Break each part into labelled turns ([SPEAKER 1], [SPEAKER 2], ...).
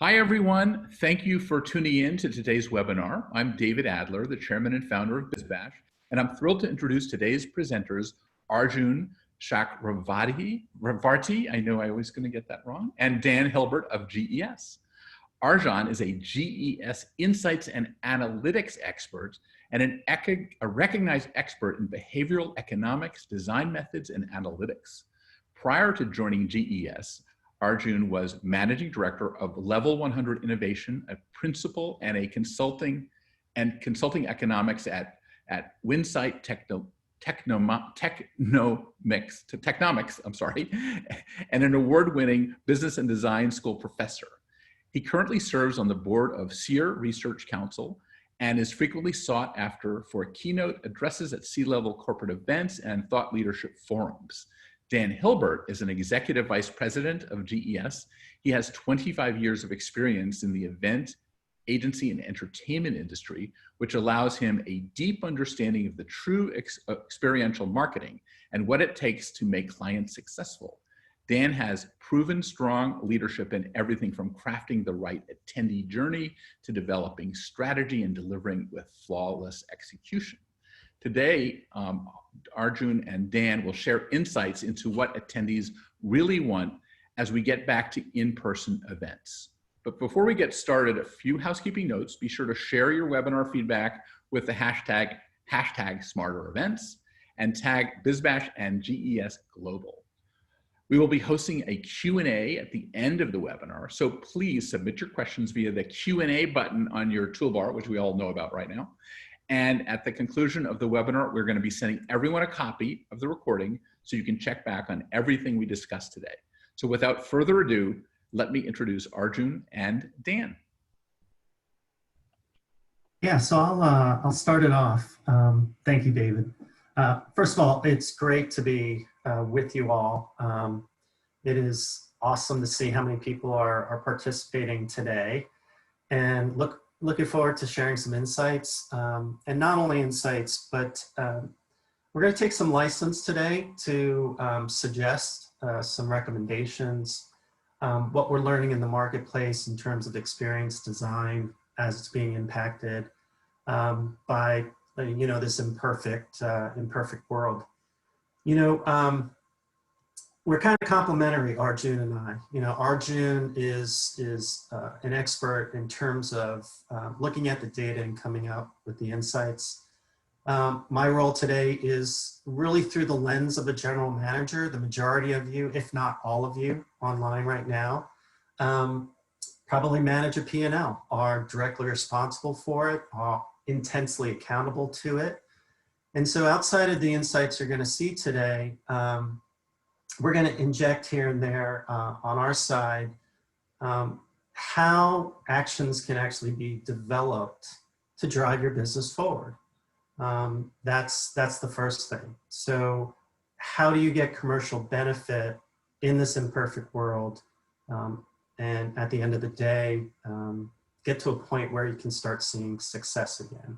[SPEAKER 1] Hi, everyone. Thank you for tuning in to today's webinar. I'm David Adler, the chairman and founder of BizBash, and I'm thrilled to introduce today's presenters, Arjun Chakravarti, I know I was going to get that wrong, and Dan Hilbert of GES. Arjun is a GES insights and analytics expert and a recognized expert in behavioral economics, design methods, and analytics. Prior to joining GES, Arjun was managing director of Level 100 Innovation, a principal and a consulting economics at Winsight Technomics, and an award-winning business and design school professor. He currently serves on the board of SEER Research Council and is frequently sought after for keynote addresses at C-level corporate events and thought leadership forums. Dan Hilbert is an executive vice president of GES. He has 25 years of experience in the event, agency, and entertainment industry, which allows him a deep understanding of the true experiential marketing and what it takes to make clients successful. Dan has proven strong leadership in everything from crafting the right attendee journey to developing strategy and delivering with flawless execution. Today, Arjun and Dan will share insights into what attendees really want as we get back to in-person events. But before we get started, a few housekeeping notes. Be sure to share your webinar feedback with the hashtag #SmarterEvents and tag BizBash and GES Global. We will be hosting a Q&A at the end of the webinar, so please submit your questions via the Q&A button on your toolbar, which we all know about right now. And at the conclusion of the webinar, we're going to be sending everyone a copy of the recording so you can check back on everything we discussed today. So without further ado, let me introduce Arjun and Dan.
[SPEAKER 2] Yeah, so I'll start it off. Thank you, David. First of all, it's great to be with you all. It is awesome to see how many people are participating today, and looking forward to sharing some insights, and not only insights, but we're going to take some license today to suggest some recommendations, what we're learning in the marketplace in terms of experience design as it's being impacted by this imperfect world. We're kind of complementary, Arjun and I. Arjun is an expert in terms of looking at the data and coming up with the insights. My role today is really through the lens of a general manager. The majority of you, if not all of you online right now, probably manage a P&L, are directly responsible for it, are intensely accountable to it. And so outside of the insights you're going to see today, we're going to inject here and there on our side how actions can actually be developed to drive your business forward. That's the first thing. So how do you get commercial benefit in this imperfect world, and at the end of the day, get to a point where you can start seeing success again?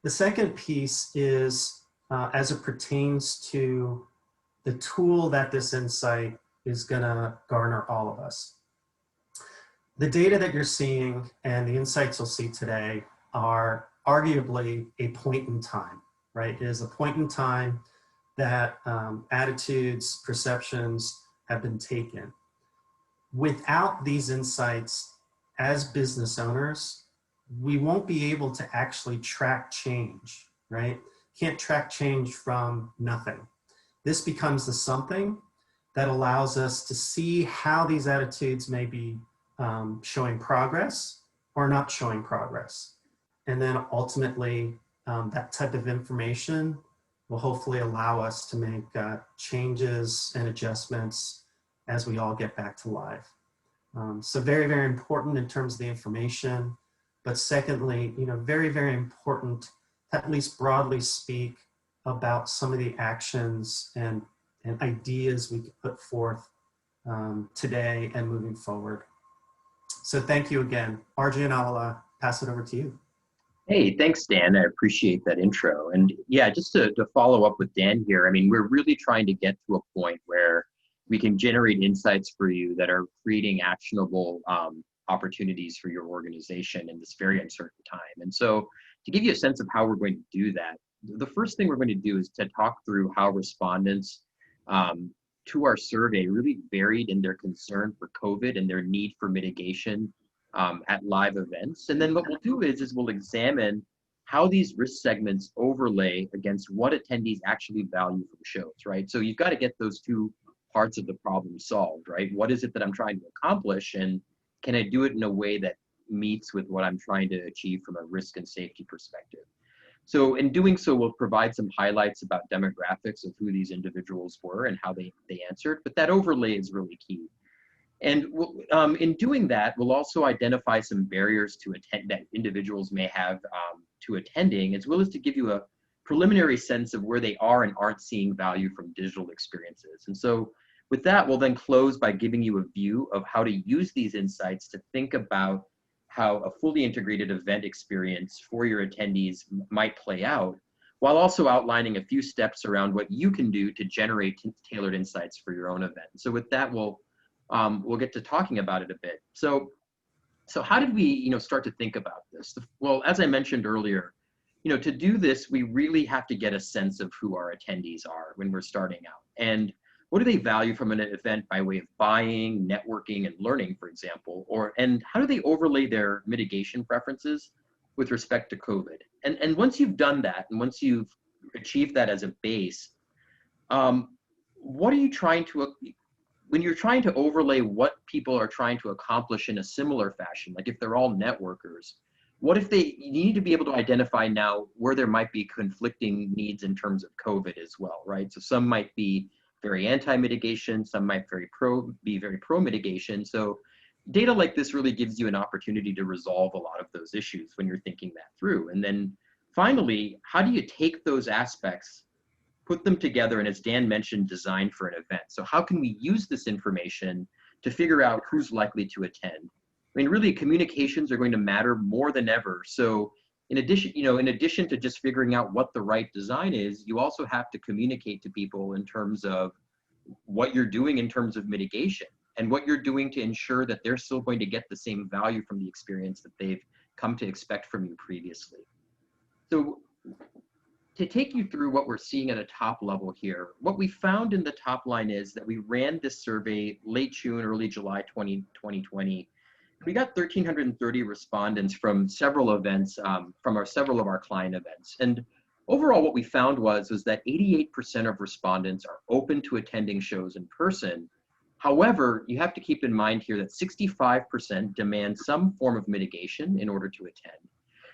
[SPEAKER 2] The second piece is as it pertains to the tool that this insight is going to garner all of us. The data that you're seeing and the insights you'll see today are arguably a point in time, right? It is a point in time that attitudes, perceptions have been taken. Without these insights, as business owners, we won't be able to actually track change, right? Can't track change from nothing. This becomes the something that allows us to see how these attitudes may be showing progress or not showing progress. And then ultimately, that type of information will hopefully allow us to make changes and adjustments as we all get back to life. So very, very important in terms of the information, but secondly, very, very important to at least broadly speak about some of the actions and ideas we could put forth today and moving forward. So thank you again. Arjun, I'll pass it over to you.
[SPEAKER 3] Hey, thanks, Dan. I appreciate that intro. And yeah, just to follow up with Dan here, I mean, we're really trying to get to a point where we can generate insights for you that are creating actionable opportunities for your organization in this very uncertain time. And so to give you a sense of how we're going to do that, the first thing we're going to do is to talk through how respondents to our survey really varied in their concern for COVID and their need for mitigation at live events. And then what we'll do is we'll examine how these risk segments overlay against what attendees actually value from shows, right? So you've got to get those two parts of the problem solved, right? What is it that I'm trying to accomplish, and can I do it in a way that meets with what I'm trying to achieve from a risk and safety perspective? So in doing so, we'll provide some highlights about demographics of who these individuals were and how they answered, but that overlay is really key. And in doing that, we'll also identify some barriers to attend that individuals may have to attending, as well as to give you a preliminary sense of where they are and aren't seeing value from digital experiences. And so with that, we'll then close by giving you a view of how to use these insights to think about how a fully integrated event experience for your attendees might play out, while also outlining a few steps around what you can do to generate tailored insights for your own event. So with that, we'll get to talking about it a bit. So how did we, start to think about this? Well, as I mentioned earlier, to do this, we really have to get a sense of who our attendees are when we're starting out. And what do they value from an event by way of buying, networking, and learning, for example? And how do they overlay their mitigation preferences with respect to COVID? And once you've done that, and once you've achieved that as a base, what are you trying to, when you're trying to overlay what people are trying to accomplish in a similar fashion, like if they're all networkers, what if you need to be able to identify now where there might be conflicting needs in terms of COVID as well, right? So some might be very anti-mitigation, some might be very pro-mitigation. So data like this really gives you an opportunity to resolve a lot of those issues when you're thinking that through. And then finally, how do you take those aspects, put them together, and as Dan mentioned, design for an event? So how can we use this information to figure out who's likely to attend? I mean, really, communications are going to matter more than ever. So in addition to just figuring out what the right design is, you also have to communicate to people in terms of what you're doing in terms of mitigation and what you're doing to ensure that they're still going to get the same value from the experience that they've come to expect from you previously. So to take you through what we're seeing at a top level here, what we found in the top line is that we ran this survey late June, early July 2020. We got 1,330 respondents from several events, from several of our client events. And overall, what we found was that 88% of respondents are open to attending shows in person. However, you have to keep in mind here that 65% demand some form of mitigation in order to attend.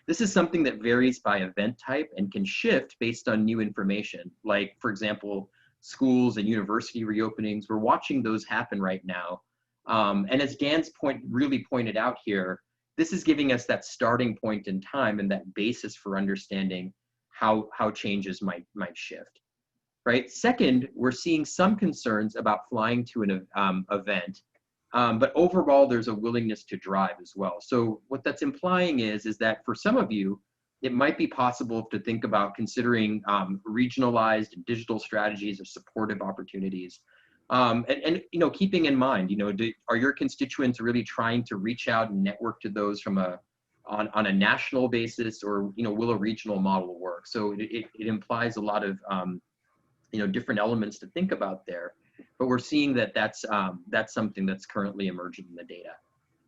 [SPEAKER 3] This is something that varies by event type and can shift based on new information. Like, for example, schools and university reopenings, we're watching those happen right now. And as Dan's really pointed out here, this is giving us that starting point in time and that basis for understanding how changes might shift, right? Second, we're seeing some concerns about flying to an event, but overall there's a willingness to drive as well. So what that's implying is that for some of you, it might be possible to think about considering regionalized digital strategies or supportive opportunities. And keeping in mind, are your constituents really trying to reach out and network to those from on a national basis, or will a regional model work? So it implies a lot of different elements to think about there, but we're seeing that's something that's currently emerging in the data.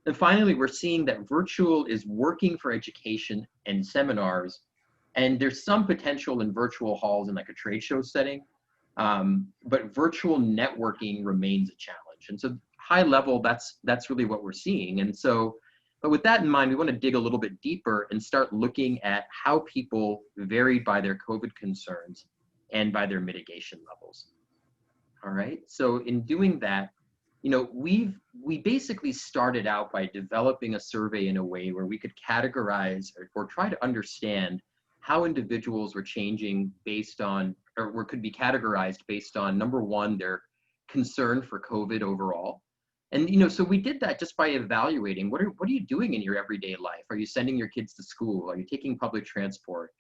[SPEAKER 3] And finally, we're seeing that virtual is working for education and seminars, and there's some potential in virtual halls in like a trade show setting. But virtual networking remains a challenge. And so high level, that's really what we're seeing. And so, but with that in mind, we want to dig a little bit deeper and start looking at how people varied by their COVID concerns and by their mitigation levels. All right, so in doing that, we basically started out by developing a survey in a way where we could categorize or try to understand how individuals were changing based on, or could be categorized based on, number one, their concern for COVID overall. And so we did that just by evaluating what are you doing in your everyday life? Are you sending your kids to school? Are you taking public transport?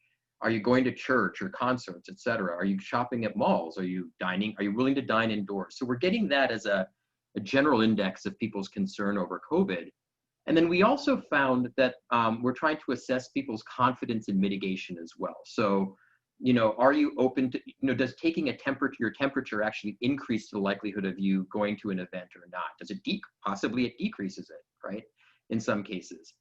[SPEAKER 3] Are you going to church or concerts, etc.? Are you shopping at malls? Are you dining? Are you willing to dine indoors? So we're getting that as a general index of people's concern over COVID. And then we also found that we're trying to assess people's confidence in mitigation as well. So, are you open to, does taking your temperature actually increase the likelihood of you going to an event or not? Does it possibly it decreases it, right? In some cases.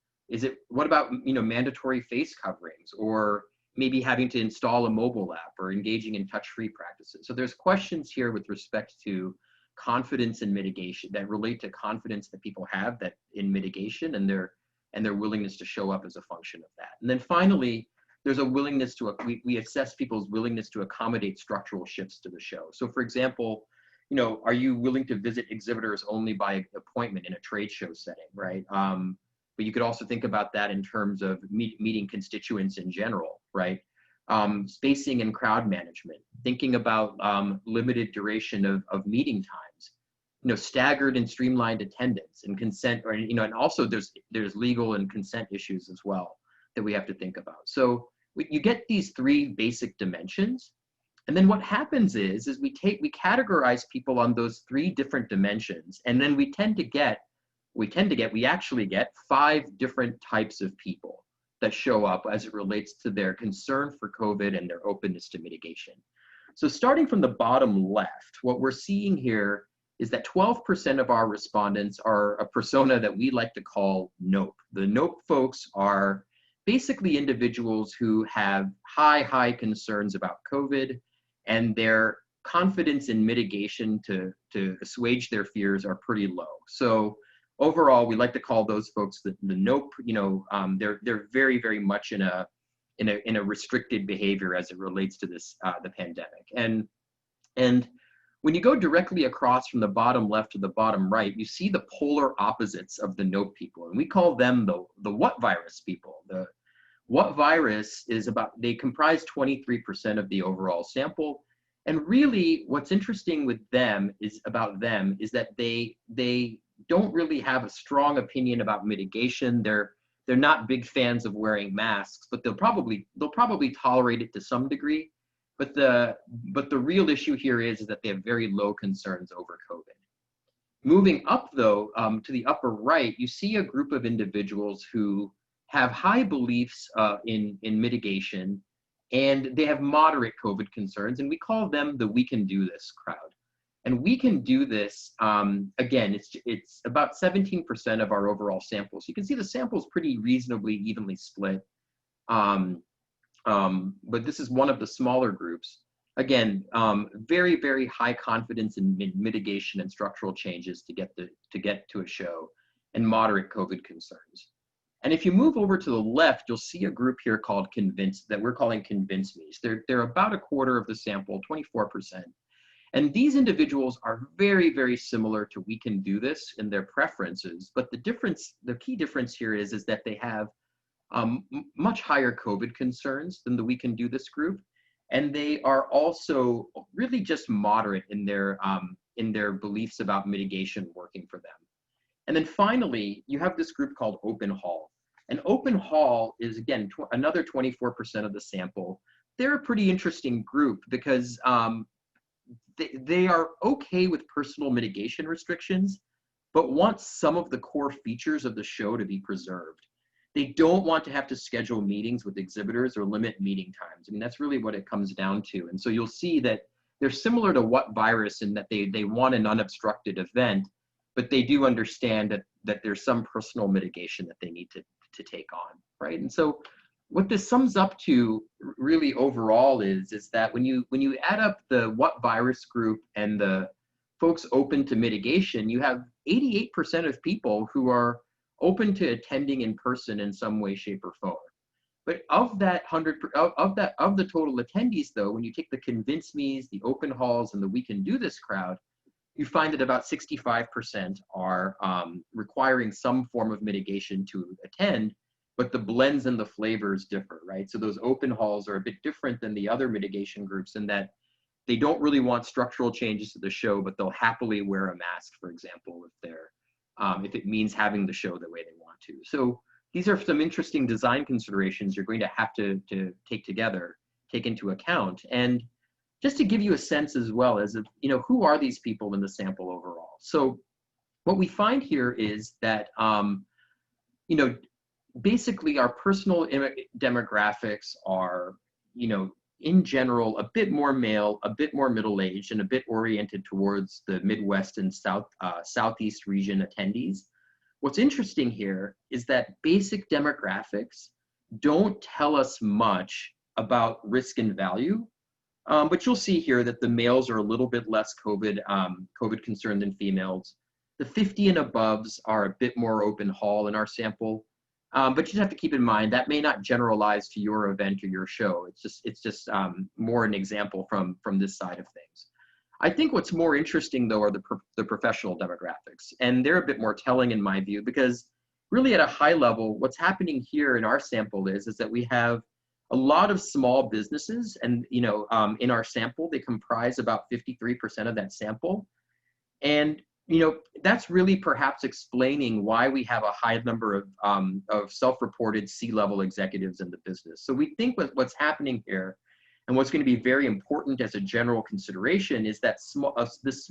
[SPEAKER 3] What about, mandatory face coverings, or maybe having to install a mobile app, or engaging in touch-free practices? So there's questions here with respect to confidence in mitigation that relate to confidence that people have that in mitigation, and their willingness to show up as a function of that. And then finally, there's a willingness to, we assess people's willingness to accommodate structural shifts to the show. So for example, are you willing to visit exhibitors only by appointment in a trade show setting, right? But you could also think about that in terms of meeting constituents in general, right? Spacing and crowd management, thinking about limited duration of meeting times, staggered and streamlined attendance and consent, or, and also there's legal and consent issues as well that we have to think about. So you get these three basic dimensions, and then what happens is we categorize people on those three different dimensions, and then we actually get 5 different types of people that show up as it relates to their concern for COVID and their openness to mitigation. So starting from the bottom left, what we're seeing here is that 12% of our respondents are a persona that we like to call NOPE. The NOPE folks are basically individuals who have high concerns about COVID, and their confidence in mitigation to assuage their fears are pretty low. So overall, we like to call those folks the NOPE. They're very much in a restricted behavior as it relates to this the pandemic. And when you go directly across from the bottom left to the bottom right, you see the polar opposites of the NOPE people, and we call them the what virus people. The what virus is they comprise 23% of the overall sample. And really, what's interesting with them is that they don't really have a strong opinion about mitigation. They're not big fans of wearing masks, but they'll probably tolerate it to some degree. But the real issue here is that they have very low concerns over COVID. Moving up though, to the upper right, you see a group of individuals who have high beliefs in mitigation, and they have moderate COVID concerns, and we call them the we can do this crowd. And we can do this, again, it's about 17% of our overall sample. So you can see the sample is pretty reasonably evenly split. But this is one of the smaller groups. Again, very high confidence in mitigation and structural changes to get to a show, and moderate COVID concerns. And if you move over to the left, you'll see a group here called that we're calling Convince Me's. They're about a quarter of the sample, 24%. And these individuals are very similar to We Can Do This in their preferences, but the key difference here is that they have much higher COVID concerns than the We Can Do This group, and they are also really just moderate in their beliefs about mitigation working for them. And then finally, you have this group called Open Hall. And Open Hall is, again, another 24% of the sample. They're a pretty interesting group because they are okay with personal mitigation restrictions, but want some of the core features of the show to be preserved. They don't want to have to schedule meetings with exhibitors or limit meeting times. I mean, that's really what it comes down to. And so you'll see that they're similar to What Virus in that they want an unobstructed event, but they do understand that there's some personal mitigation that they need to take on, right? And so what this sums up to really overall is that when you add up the What Virus group and the folks open to mitigation, you have 88% of people who are open to attending in person in some way, shape, or form. But of that of the total attendees, though, when you take the Convince Me's, the Open Halls, and the We Can Do This crowd, you find that about 65% are requiring some form of mitigation to attend, but the blends and the flavors differ, right? So those Open Halls are a bit different than the other mitigation groups in that they don't really want structural changes to the show, but they'll happily wear a mask, for example, if it means having the show the way they want to. So these are some interesting design considerations you're going to have to take into account. And just to give you a sense as well as of, who are these people in the sample overall? So what we find here is that basically our personal demographics are, in general, a bit more male, a bit more middle-aged, and a bit oriented towards the Midwest and Southeast region attendees. What's interesting here is that basic demographics don't tell us much about risk and value, but you'll see here that the males are a little bit less COVID concerned than females. The 50 and aboves are a bit more open haul in our sample. But you have to keep in mind that may not generalize to your event or your show. It's just more an example from this side of things. I think what's more interesting though are the professional demographics, and they're a bit more telling in my view, because really at a high level, what's happening here in our sample is that we have a lot of small businesses, and in our sample they comprise about 53% of that sample, and that's really perhaps explaining why we have a high number of self-reported C-level executives in the business. So we think what's happening here, and what's going to be very important as a general consideration, is that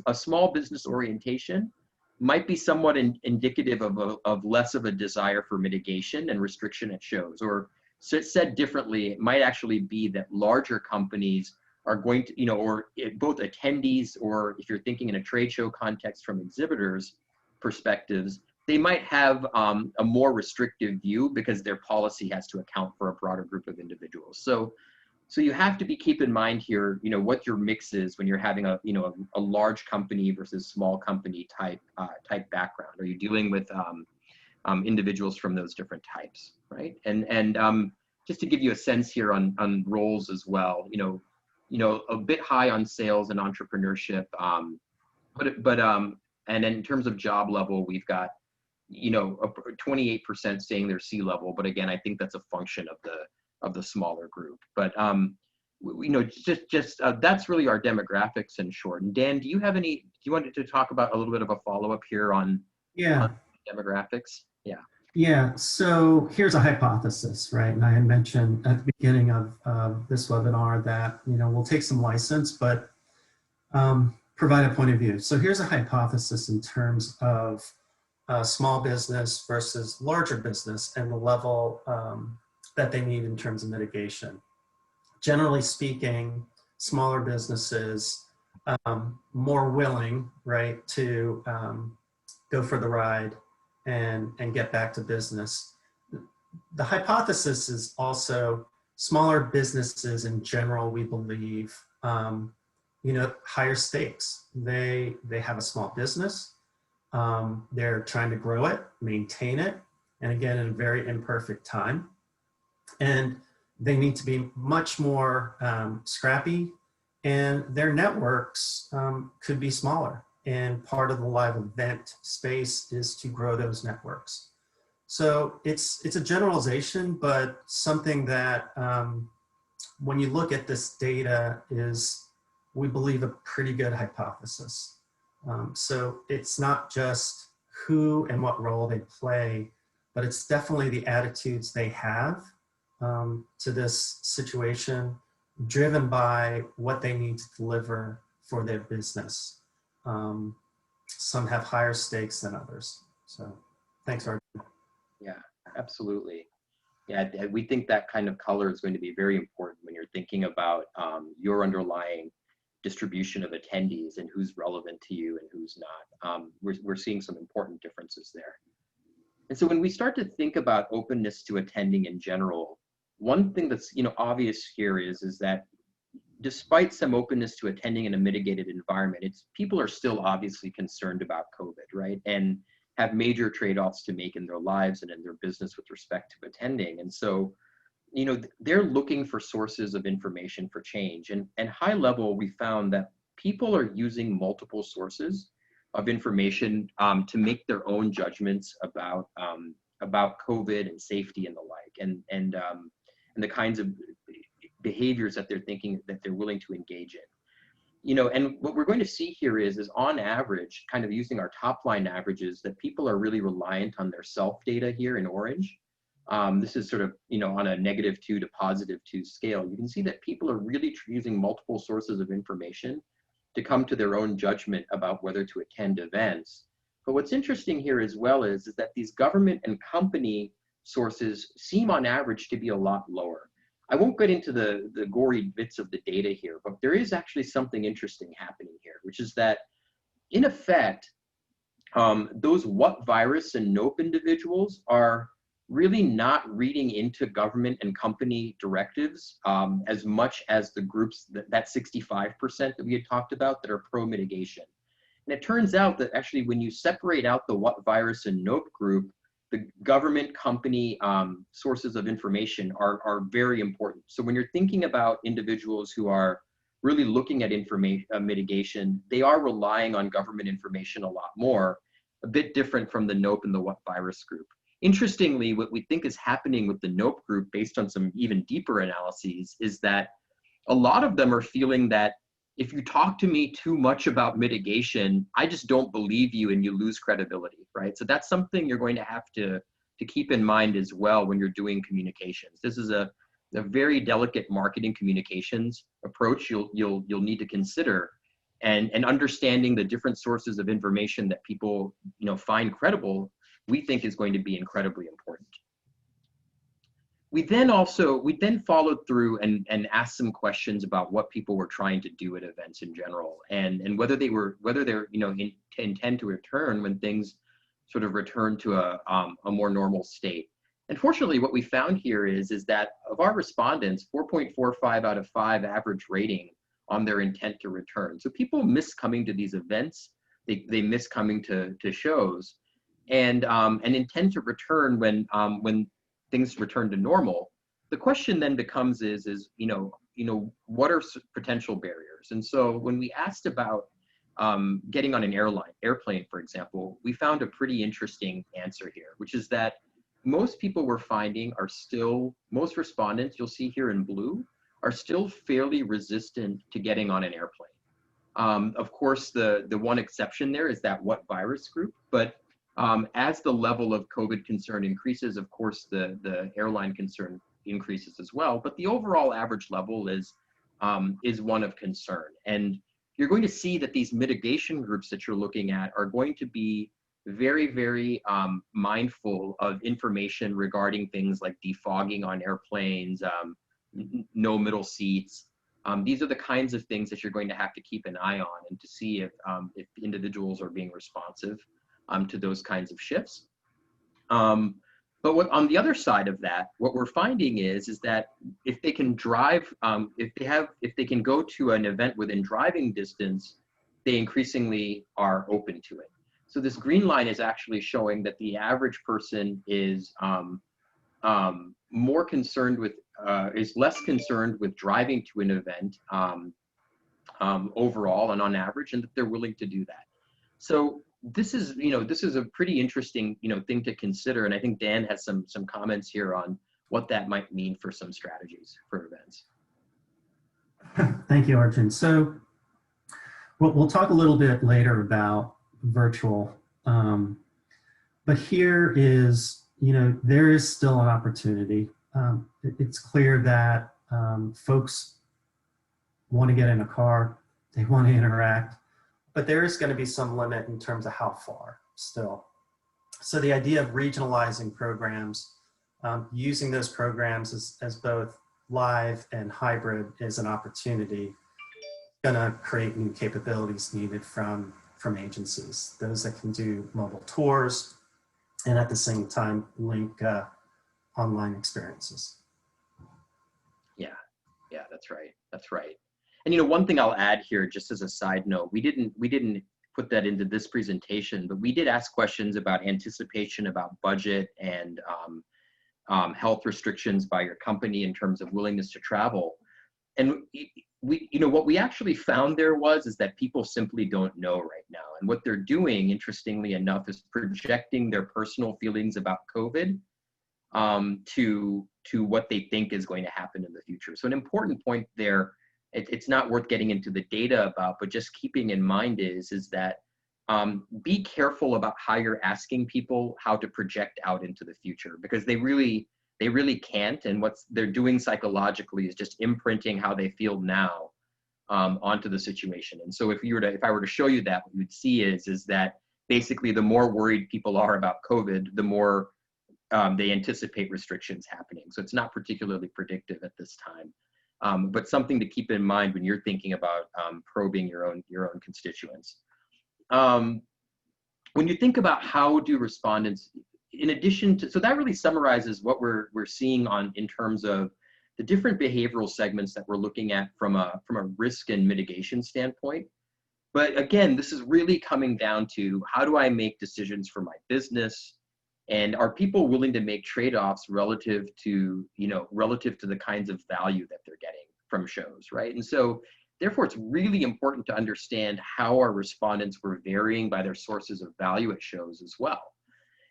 [SPEAKER 3] a small business orientation might be somewhat indicative of less of a desire for mitigation and restriction at shows. Or said differently, it might actually be that larger companies are going to, or both attendees, or if you're thinking in a trade show context from exhibitors' perspectives, they might have a more restrictive view because their policy has to account for a broader group of individuals. So you have to keep in mind here, what your mix is when you're having a large company versus small company type background. Are you dealing with individuals from those different types, right? And just to give you a sense here on roles as well, a bit high on sales and entrepreneurship, and in terms of job level, we've got 28% saying they're C-level, but again, I think that's a function of the smaller group. But that's really our demographics in short. And Dan, do you want to talk about a little bit of a follow-up here on demographics?
[SPEAKER 2] Yeah, so here's a hypothesis, right? And I had mentioned at the beginning of this webinar that, we'll take some license, but provide a point of view. So here's a hypothesis in terms of small business versus larger business and the level that they need in terms of mitigation. Generally speaking, smaller businesses more willing, right, to go for the ride and get back to business. The hypothesis is also smaller businesses in general, we believe, higher stakes. They have a small business. They're trying to grow it, maintain it, and again, in a very imperfect time. And they need to be much more scrappy, and their networks could be smaller. And part of the live event space is to grow those networks. So it's a generalization, but something that when you look at this data is, we believe, a pretty good hypothesis. So it's not just who and what role they play, but it's definitely the attitudes they have to this situation, driven by what they need to deliver for their business. Some have higher stakes than others. So thanks, Arjun.
[SPEAKER 3] Yeah, absolutely. Yeah, we think that kind of color is going to be very important when you're thinking about your underlying distribution of attendees and who's relevant to you and who's not. We're seeing some important differences there. And so when we start to think about openness to attending in general, one thing that's obvious here is that despite some openness to attending in a mitigated environment, people are still obviously concerned about COVID, right? And have major trade-offs to make in their lives and in their business with respect to attending. And so, they're looking for sources of information for change. And high level, we found that people are using multiple sources of information to make their own judgments about COVID and safety and the like, and the kinds of behaviors that they're thinking that they're willing to engage in. And what we're going to see here is on average, kind of using our top line averages, that people are really reliant on their self data here in orange. This is sort of, on a -2 to +2 scale. You can see that people are really using multiple sources of information to come to their own judgment about whether to attend events. But what's interesting here as well is that these government and company sources seem on average to be a lot lower. I won't get into the gory bits of the data here, but there is actually something interesting happening here, which is that in effect, those what virus and nope individuals are really not reading into government and company directives as much as the groups, that 65% that we had talked about that are pro-mitigation. And it turns out that actually when you separate out the what virus and nope group, the government company sources of information are very important. So when you're thinking about individuals who are really looking at information mitigation, they are relying on government information a lot more, a bit different from the nope and the what virus group. Interestingly, what we think is happening with the nope group, based on some even deeper analyses, is that a lot of them are feeling that if you talk to me too much about mitigation, I just don't believe you and you lose credibility, right? So that's something you're going to have to keep in mind as well when you're doing communications. This is a very delicate marketing communications approach you'll need to consider, and understanding the different sources of information that people find credible, we think is going to be incredibly important. We then followed through and asked some questions about what people were trying to do at events in general, and whether they're intend to return when things sort of return to a more normal state. And fortunately, what we found here is that of our respondents, 4.45 out of 5 average rating on their intent to return. So people miss coming to these events, they miss coming to shows, and intend to return when things return to normal. The question then becomes what are potential barriers? And so when we asked about getting on an airplane, for example, we found a pretty interesting answer here, which is that most people we're finding are still, most respondents you'll see here in blue, are still fairly resistant to getting on an airplane. Of course, the one exception there is that what virus group, but as the level of COVID concern increases, of course, the airline concern increases as well, but the overall average level is one of concern. And you're going to see that these mitigation groups that you're looking at are going to be very, very mindful of information regarding things like defogging on airplanes, no middle seats. These are the kinds of things that you're going to have to keep an eye on and to see if individuals are being responsive to those kinds of shifts. But on the other side of that, what we're finding is that if they can drive, if they can go to an event within driving distance, they increasingly are open to it. So this green line is actually showing that the average person is more concerned with, is less concerned with driving to an event overall and on average, and that they're willing to do that. So this is a pretty interesting thing to consider, and I think Dan has some comments here on what that might mean for some strategies for events.
[SPEAKER 2] Thank you, Arjun. So we'll talk a little bit later about virtual, but here is, there is still an opportunity. It's clear that folks want to get in a car, they want to interact, but there is going to be some limit in terms of how far still. So the idea of regionalizing programs, using those programs as both live and hybrid is an opportunity. Going to create new capabilities needed from agencies, those that can do mobile tours and at the same time link online experiences. Yeah, that's right. And one thing I'll add here, just as a side note, we didn't put that into this presentation, but we did ask questions about anticipation about budget and health restrictions by your company in terms of willingness to travel. And what we actually found there is that people simply don't know right now. And what they're doing, interestingly enough, is projecting their personal feelings about COVID to what they think is going to happen in the future. So an important point there, it's not worth getting into the data about, but just keeping in mind is that be careful about how you're asking people how to project out into the future, because they really can't, and what they're doing psychologically is just imprinting how they feel now onto the situation. And so if I were to show you that, what you would see is that
[SPEAKER 3] basically the more worried people are about COVID, the more they anticipate restrictions happening. So it's not particularly predictive at this time, but something to keep in mind when you're thinking about probing your own constituents. When you think about how do respondents, in addition to, so that really summarizes what we're seeing in terms of the different behavioral segments that we're looking at from a risk and mitigation standpoint. But again, this is really coming down to how do I make decisions for my business, and are people willing to make trade-offs relative to the kinds of value that they're getting from shows, right? And so therefore, it's really important to understand how our respondents were varying by their sources of value at shows as well.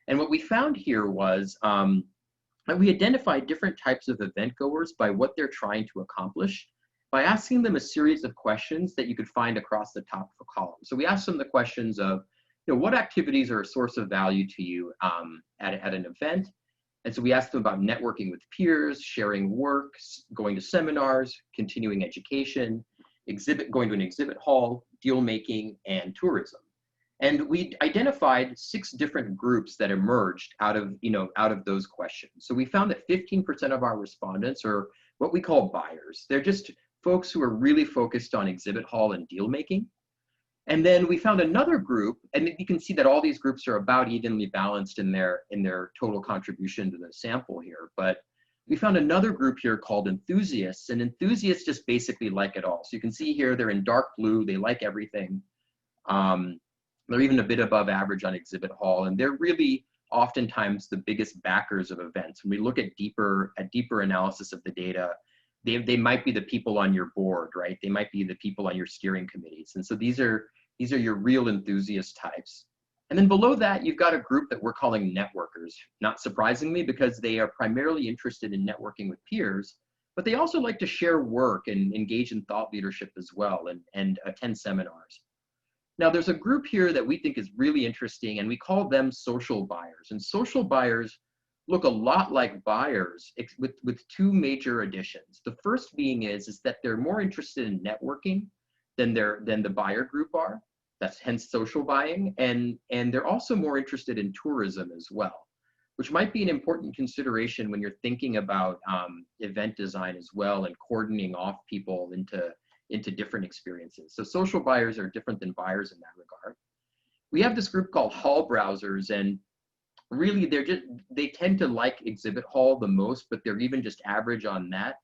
[SPEAKER 3] And what we found here was that we identified different types of event goers by what they're trying to accomplish by asking them a series of questions that you could find across the top of a column. So we asked them the questions of, what activities are a source of value to you at an event? And so we asked them about networking with peers, sharing work, going to seminars, continuing education, going to an exhibit hall, deal making, and tourism. And we identified 6 different groups that emerged out of those questions. So we found that 15% of our respondents are what we call buyers. They're just folks who are really focused on exhibit hall and deal making. And then we found another group, and you can see that all these groups are about evenly balanced in their total contribution to the sample here. But we found another group here called enthusiasts, and enthusiasts just basically like it all. So you can see here they're in dark blue, they like everything. They're even a bit above average on exhibit hall, and they're really oftentimes the biggest backers of events. When we look at deeper analysis of the data, they might be the people on your board, right? They might be the people on your steering committees. And so these are your real enthusiast types. And then below that, you've got a group that we're calling networkers, not surprisingly, because they are primarily interested in networking with peers, but they also like to share work and engage in thought leadership as well, and attend seminars. Now, there's a group here that we think is really interesting, and we call them social buyers. And social buyers look a lot like buyers with 2 major additions. The first being is that they're more interested in networking than the buyer group are. That's hence social buying. And they're also more interested in tourism as well, which might be an important consideration when you're thinking about event design as well, and cordoning off people into different experiences. So social buyers are different than buyers in that regard. We have this group called hall browsers, and really they tend to like exhibit hall the most, but they're even just average on that.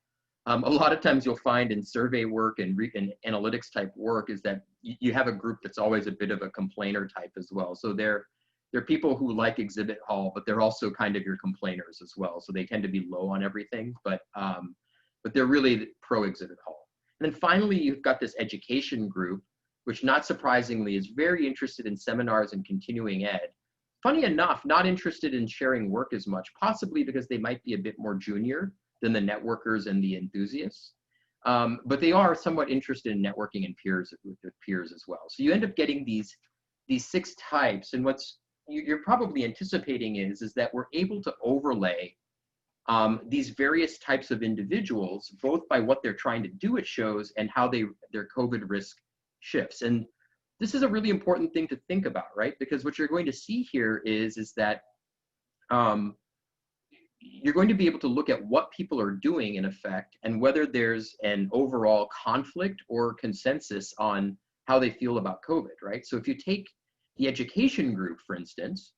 [SPEAKER 3] A lot of times you'll find in survey work and analytics type work is that you have a group that's always a bit of a complainer type as well. So they're people who like exhibit hall, but they're also kind of your complainers as well. So they tend to be low on everything, but they're really pro exhibit hall. And then finally, you've got this education group, which not surprisingly is very interested in seminars and continuing ed. Funny enough, not interested in sharing work as much, possibly because they might be a bit more junior than the networkers and the enthusiasts. But they are somewhat interested in networking and with peers as well. So you end up getting these 6 types, and what's you're probably anticipating is that we're able to overlay these various types of individuals, both by what they're trying to do at shows and how their COVID risk shifts. And this is a really important thing to think about, right? Because what you're going to see here is that you're going to be able to look at what people are doing in effect, and whether there's an overall conflict or consensus on how they feel about COVID, right? So if you take the education group, for instance,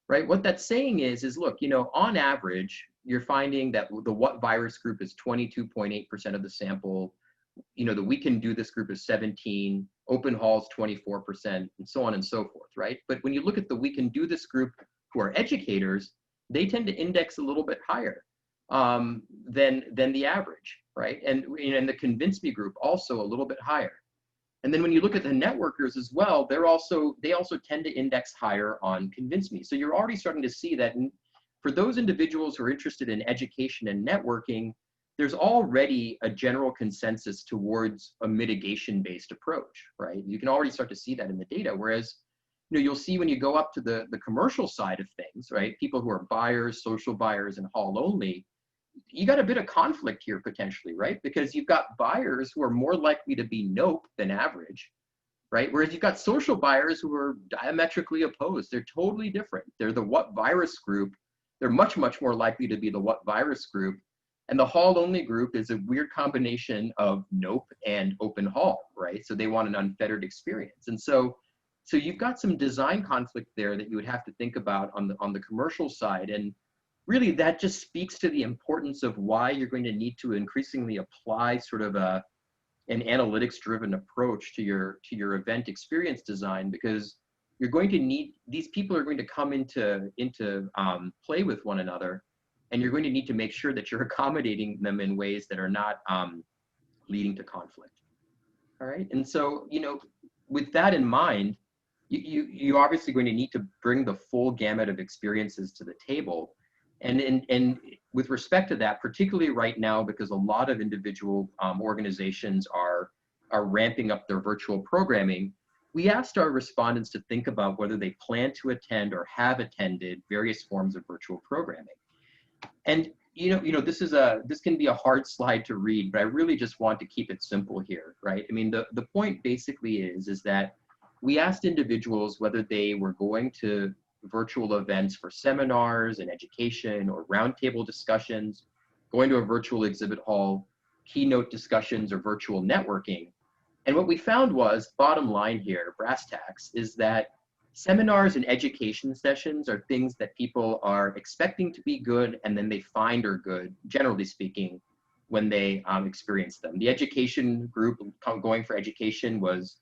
[SPEAKER 3] right, what that's saying is look, on average, you're finding that the what virus group is 22.8% of the sample. The we can do this group is 17, open halls 24%, and so on and so forth, right? But when you look at the we can do this group who are educators, they tend to index a little bit higher than the average, right? And the convince me group also a little bit higher. And then when you look at the networkers as well, they also tend to index higher on convince me. So you're already starting to see that for those individuals who are interested in education and networking, there's already a general consensus towards a mitigation-based approach, right? You can already start to see that in the data. Whereas, you'll see when you go up to the commercial side of things, right? People who are buyers, social buyers, and hall only, you got a bit of conflict here potentially, right? Because you've got buyers who are more likely to be nope than average, right? Whereas you've got social buyers who are diametrically opposed. They're totally different. They're the what virus group. They're much, much more likely to be the what virus group. And the hall only group is a weird combination of nope and open hall, right? So they want an unfettered experience. And so you've got some design conflict there that you would have to think about on the commercial side. And really that just speaks to the importance of why you're going to need to increasingly apply sort of an analytics driven approach to your event experience design, because you're going to need, these people are going to come into play with one another, and you're going to need to make sure that you're accommodating them in ways that are not leading to conflict. All right. And so, you know, with that in mind, you're obviously going to need to bring the full gamut of experiences to the table. And with respect to that, particularly right now, because a lot of individual organizations are ramping up their virtual programming, we asked our respondents to think about whether they plan to attend or have attended various forms of virtual programming. And you know, this can be a hard slide to read, but I really just want to keep it simple here, right? I mean, the point basically is that we asked individuals whether they were going to virtual events for seminars and education or roundtable discussions, going to a virtual exhibit hall, keynote discussions, or virtual networking. And what we found was, bottom line here, brass tacks, is that seminars and education sessions are things that people are expecting to be good, and then they find are good, generally speaking, when they experience them. The education group going for education was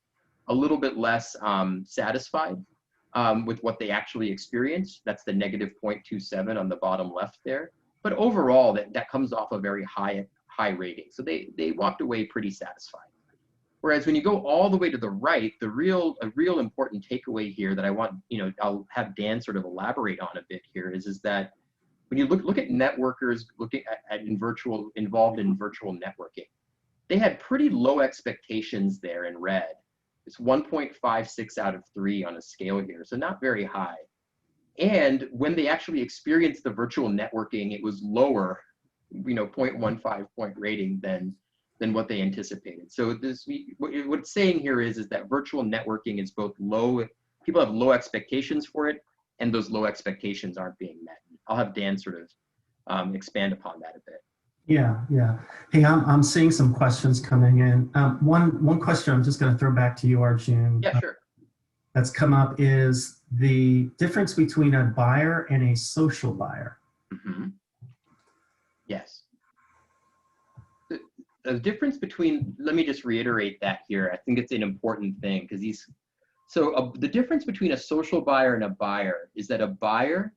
[SPEAKER 3] a little bit less satisfied with what they actually experienced. That's the negative 0.27 on the bottom left there. But overall, that comes off a very high rating. So they walked away pretty satisfied. Whereas when you go all the way to the right, a real important takeaway here that I want, you know, I'll have Dan sort of elaborate on a bit here is that when you look at networkers looking at involved in virtual networking, they had pretty low expectations there in red. It's 1.56 out of 3 on a scale here, so not very high. And when they actually experienced the virtual networking, it was lower, you know, 0.15 point rating than what they anticipated. So what it's saying here is that virtual networking is both low, people have low expectations for it, and those low expectations aren't being met. I'll have Dan sort of expand upon that a bit.
[SPEAKER 2] Yeah. Hey, I'm seeing some questions coming in. One question I'm just going to throw back to you, Arjun.
[SPEAKER 3] Yeah, sure.
[SPEAKER 2] That's come up is the difference between a buyer and a social buyer.
[SPEAKER 3] Mm-hmm. Yes. The difference between, let me just reiterate that here. I think it's an important thing because the difference between a social buyer and a buyer is that a buyer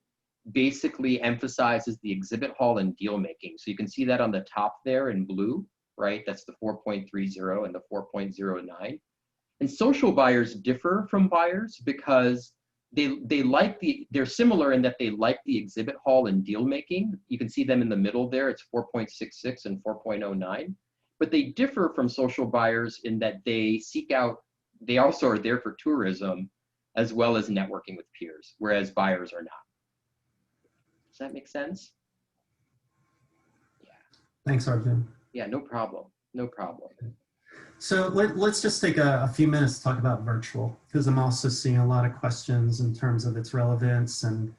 [SPEAKER 3] basically emphasizes the exhibit hall and deal making. So you can see that on the top there in blue, right? That's the 4.30 and the 4.09. And social buyers differ from buyers because they're similar in that they like the exhibit hall and deal making. You can see them in the middle there. It's 4.66 and 4.09. But they differ from social buyers in that they also are there for tourism as well as networking with peers, whereas buyers are not. Does that make sense? Yeah.
[SPEAKER 2] Thanks, Arjun.
[SPEAKER 3] Yeah, no problem. No problem.
[SPEAKER 2] So let's just take a few minutes to talk about virtual, because I'm also seeing a lot of questions in terms of its relevance and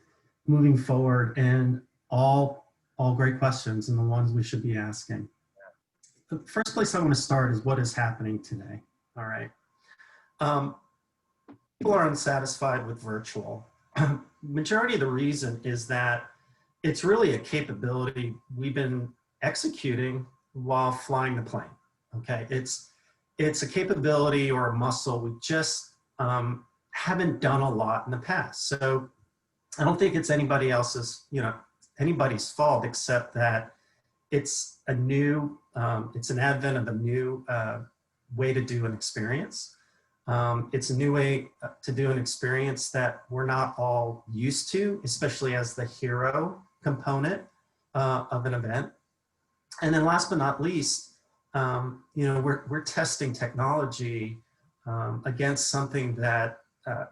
[SPEAKER 2] moving forward, and all great questions and the ones we should be asking. The first place I want to start is what is happening today. All right. People are unsatisfied with virtual. Majority of the reason is that it's really a capability we've been executing while flying the plane. Okay, it's a capability or a muscle we just haven't done a lot in the past. So I don't think it's anybody's fault, except that it's it's an advent of a new way to do an experience. It's a new way to do an experience that we're not all used to, especially as the hero component of an event. And then last but not least, we're testing technology against something that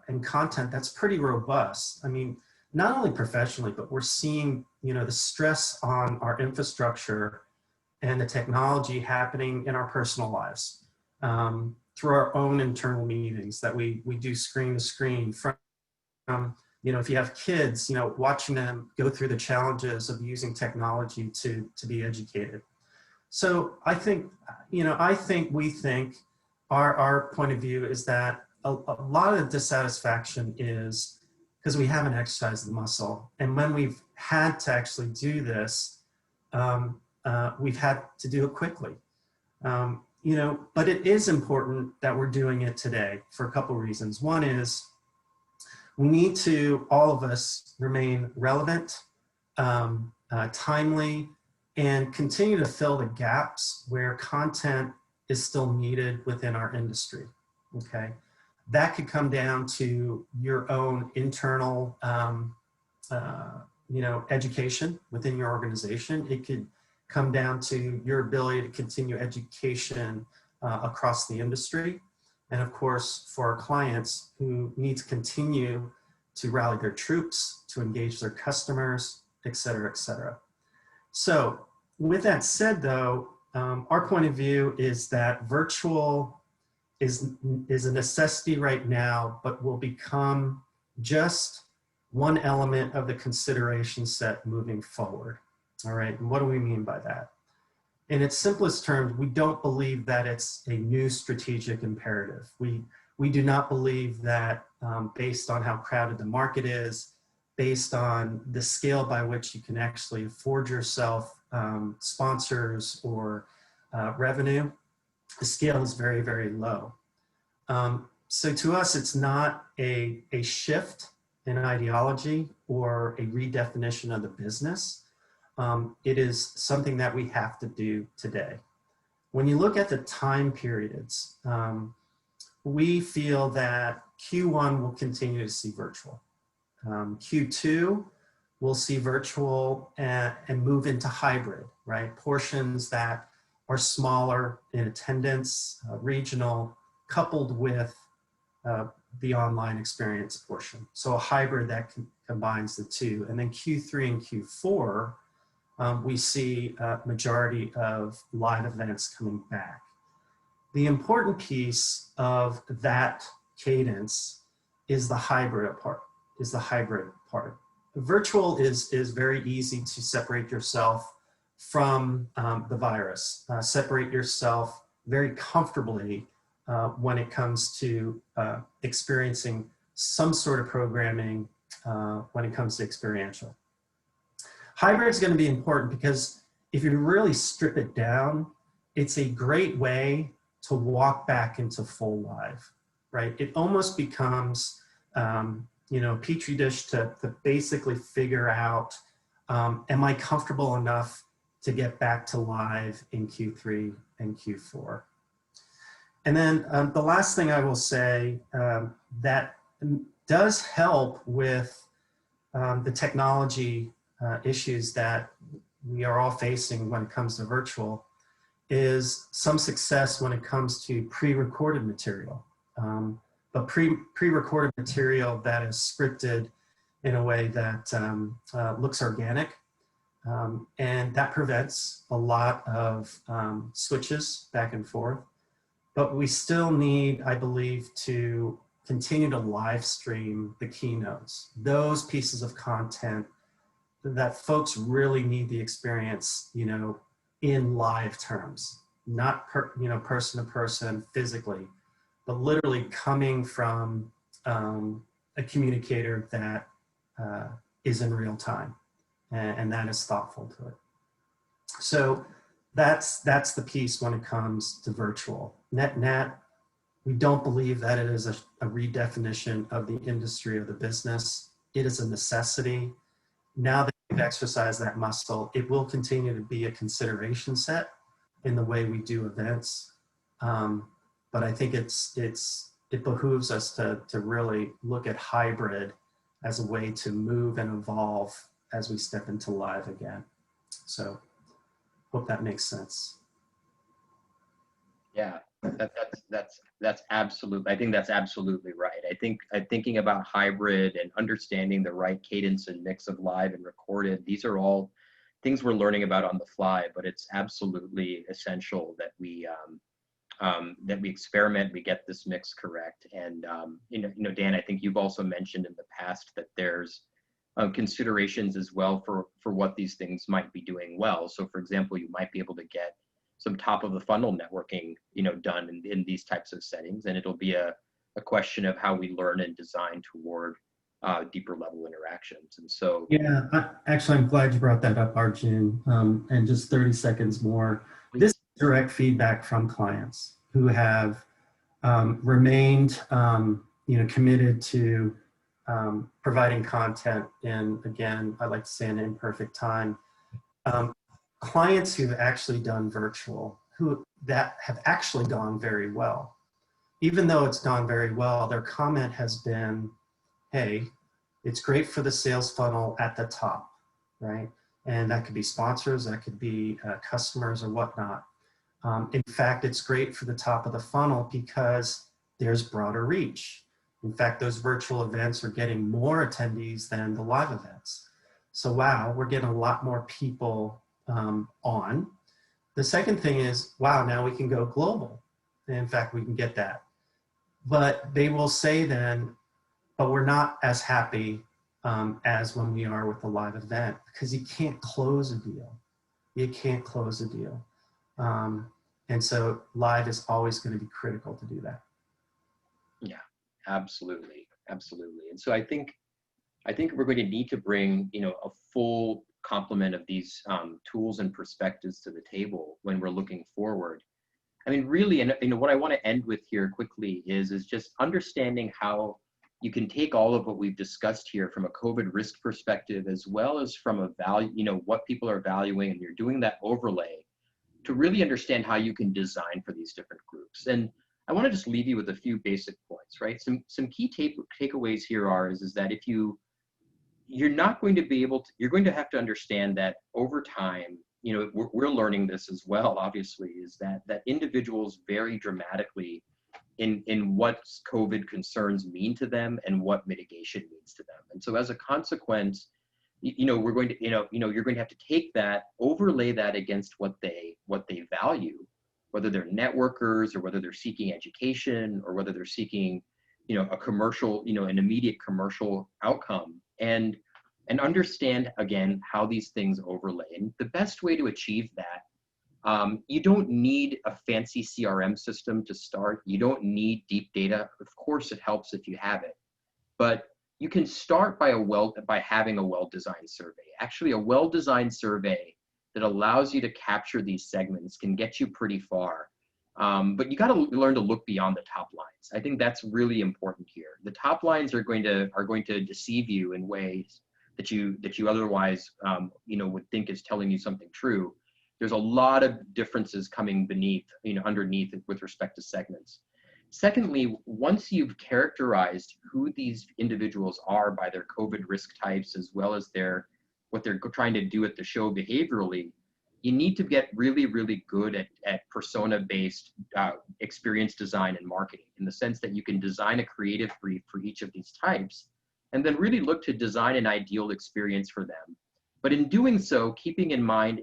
[SPEAKER 2] and content that's pretty robust. I mean, not only professionally, but we're seeing the stress on our infrastructure and the technology happening in our personal lives. through our own internal meetings that we do screen to screen from, if you have kids, watching them go through the challenges of using technology to be educated. So I think, we think our point of view is that a lot of the dissatisfaction is because we haven't exercised the muscle. And when we've had to actually do this, we've had to do it quickly. But it is important that we're doing it today for a couple reasons. One is we need to, all of us, remain relevant, timely, and continue to fill the gaps where content is still needed within our industry, okay? That could come down to your own internal, education within your organization. It could come down to your ability to continue education across the industry. And of course, for our clients who need to continue to rally their troops, to engage their customers, et cetera, et cetera. So with that said though, our point of view is that virtual is a necessity right now, but will become just one element of the consideration set moving forward. All right, and what do we mean by that? In its simplest terms, we don't believe that it's a new strategic imperative. We do not believe that based on how crowded the market is, based on the scale by which you can actually afford yourself sponsors or revenue, the scale is very, very low. So to us, it's not a shift in ideology or a redefinition of the business. It is something that we have to do today. When you look at the time periods, we feel that Q1 will continue to see virtual. Q2 will see virtual and move into hybrid, right? Portions that are smaller in attendance, regional, coupled with the online experience portion. So a hybrid that combines the two. And then Q3 and Q4, we see a majority of live events coming back. The important piece of that cadence is the hybrid part. Virtual is very easy to separate yourself from the virus, separate yourself very comfortably when it comes to experiencing some sort of programming when it comes to experiential. Hybrid is going to be important because if you really strip it down, it's a great way to walk back into full live, right? It almost becomes, petri dish to basically figure out, am I comfortable enough to get back to live in Q3 and Q4? And then the last thing I will say that does help with the technology issues that we are all facing when it comes to virtual is some success when it comes to pre-recorded material. But pre-recorded material that is scripted in a way that looks organic. And that prevents a lot of switches back and forth. But we still need, I believe, to continue to live stream the keynotes, those pieces of content that folks really need the experience, in live terms, not person to person physically, but literally coming from a communicator that is in real time and that is thoughtful to it. So that's the piece when it comes to virtual. Net, we don't believe that it is a redefinition of the industry or the business. It is a necessity. Now that we've exercised that muscle, it will continue to be a consideration set in the way we do events. But I think it behooves us to really look at hybrid as a way to move and evolve as we step into live again. So hope that makes sense.
[SPEAKER 3] Yeah, that's absolutely, I think that's absolutely right. I think thinking about hybrid and understanding the right cadence and mix of live and recorded, these are all things we're learning about on the fly, but it's absolutely essential that we that we experiment, we get this mix correct. And Dan, I think you've also mentioned in the past that there's considerations as well for what these things might be doing well. So for example, you might be able to get some top of the funnel networking, done in these types of settings, and it'll be a question of how we learn and design toward deeper level interactions. And so,
[SPEAKER 2] yeah, actually, I'm glad you brought that up, Arjun. And just 30 seconds more. This is direct feedback from clients who have remained, committed to providing content in, again, I like to say, an imperfect time. Clients who've actually done virtual, that have actually gone very well. Even though it's gone very well, their comment has been, hey, it's great for the sales funnel at the top, right? And that could be sponsors, that could be customers or whatnot. In fact, it's great for the top of the funnel because there's broader reach. In fact, those virtual events are getting more attendees than the live events. So wow, we're getting a lot more people on. The second thing is, wow, now we can go global. And in fact, we can get that. But they will say then, but we're not as happy as when we are with the live event, because you can't close a deal. You can't close a deal. And so live is always going to be critical to do that.
[SPEAKER 3] Yeah, absolutely. Absolutely. And so I think we're going to need to bring, a full complement of these tools and perspectives to the table when we're looking forward. I mean, really, and what I want to end with here quickly is just understanding how you can take all of what we've discussed here from a COVID risk perspective, as well as from a value, what people are valuing, and you're doing that overlay to really understand how you can design for these different groups. And I want to just leave you with a few basic points, right? Some key takeaways here is that if you're not going to be able to, you're going to have to understand that over time, we're learning this as well, obviously, is that individuals vary dramatically in what COVID concerns mean to them and what mitigation means to them. And so as a consequence, we're going to, you're going to have to take that, overlay that against what they value, whether they're networkers or whether they're seeking education or whether they're seeking, a commercial, an immediate commercial outcome, and understand again how these things overlay. And the best way to achieve that, you don't need a fancy CRM system to start. You don't need deep data. Of course, it helps if you have it, but you can start by having a well-designed survey. Actually, a well-designed survey that allows you to capture these segments can get you pretty far. But you got to learn to look beyond the top lines. I think that's really important here. The top lines are going to deceive you in ways that you otherwise would think is telling you something true. There's a lot of differences coming underneath with respect to segments. Secondly, once you've characterized who these individuals are by their COVID risk types, as well as what they're trying to do at the show behaviorally, you need to get really, really good at persona-based experience design and marketing, in the sense that you can design a creative brief for each of these types, and then really look to design an ideal experience for them. But in doing so, keeping in mind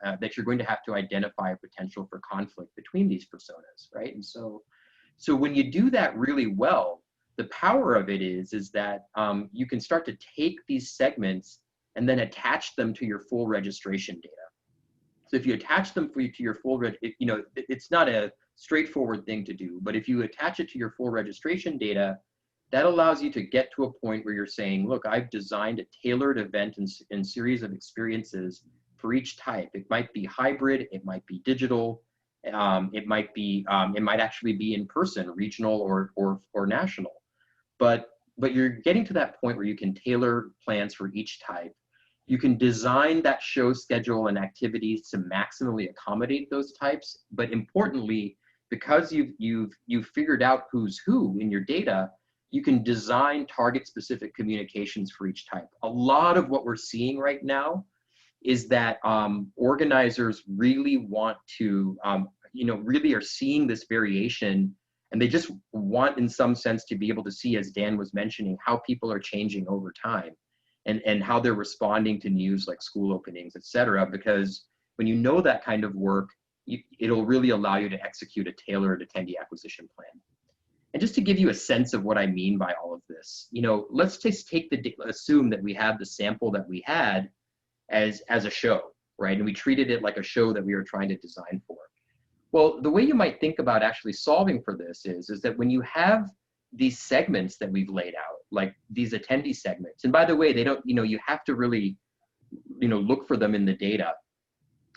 [SPEAKER 3] that you're going to have to identify a potential for conflict between these personas, right? And so when you do that really well, the power of it is that you can start to take these segments and then attach them to your full registration data. So if you attach them to your full, it's not a straightforward thing to do, but if you attach it to your full registration data, that allows you to get to a point where you're saying, look, I've designed a tailored event and series of experiences for each type. It might be hybrid, it might be digital, it might actually be in person, regional or national. But you're getting to that point where you can tailor plans for each type. You can design that show schedule and activities to maximally accommodate those types. But importantly, because you've figured out who's who in your data, you can design target-specific communications for each type. A lot of what we're seeing right now is that organizers really want to, really are seeing this variation, and they just want, in some sense, to be able to see, as Dan was mentioning, how people are changing over time and how they're responding to news like school openings, et cetera. Because when you know that kind of work, it'll really allow you to execute a tailored attendee acquisition plan. And just to give you a sense of what I mean by all of this, let's just assume that we have the sample that we had as a show, right? And we treated it like a show that we were trying to design for. Well, the way you might think about actually solving for this is that when you have these segments that we've laid out, like these attendee segments, and by the way, they don't, you have to really, look for them in the data.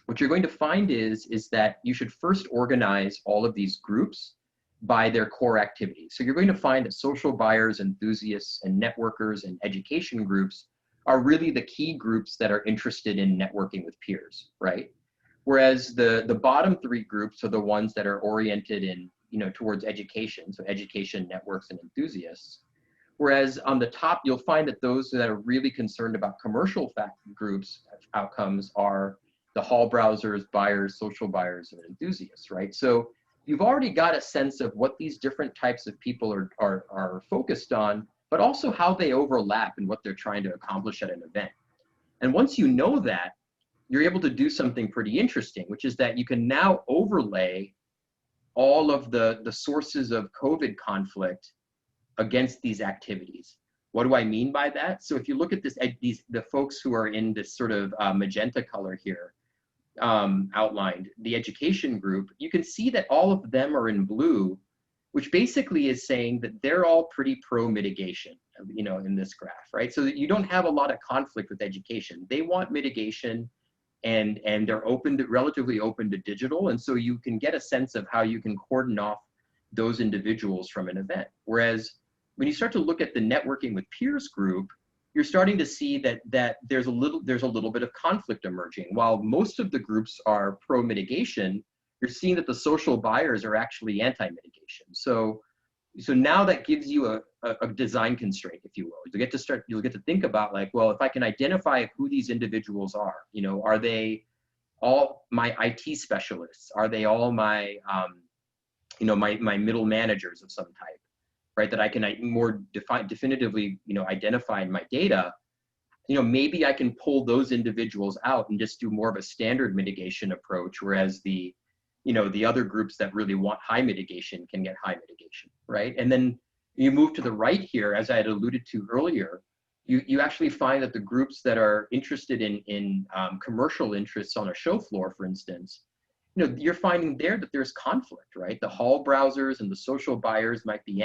[SPEAKER 3] What you're going to find is that you should first organize all of these groups by their core activities. So you're going to find that social buyers, enthusiasts, and networkers and education groups are really the key groups that are interested in networking with peers, right? Whereas the bottom three groups are the ones that are oriented in, towards education, so education, networks, and enthusiasts. Whereas on the top, you'll find that those that are really concerned about commercial groups outcomes are the hall browsers, buyers, social buyers, and enthusiasts, right? So you've already got a sense of what these different types of people are focused on, but also how they overlap and what they're trying to accomplish at an event. And once you know that, you're able to do something pretty interesting, which is that you can now overlay all of the sources of COVID conflict against these activities. What do I mean by that? So if you look at the folks who are in this sort of magenta color here, outlined, the education group, you can see that all of them are in blue, which basically is saying that they're all pretty pro mitigation, in this graph, right? So that you don't have a lot of conflict with education. They want mitigation, and they're relatively open to digital, and so you can get a sense of how you can cordon off those individuals from an event. Whereas when you start to look at the networking with peers group, you're starting to see that there's a little bit of conflict emerging. While most of the groups are pro mitigation, you're seeing that the social buyers are actually anti-mitigation. So now that gives you a design constraint, if you will. You'll get to think about, like, well, if I can identify who these individuals are, are they all my IT specialists? Are they all my my middle managers of some type, right? That I can more definitively, identify in my data. Maybe I can pull those individuals out and just do more of a standard mitigation approach, whereas the other groups that really want high mitigation can get high mitigation, right? And then you move to the right here, as I had alluded to earlier, you actually find that the groups that are interested in commercial interests on a show floor, for instance, you're finding there that there's conflict, right? The hall browsers and the social buyers might be,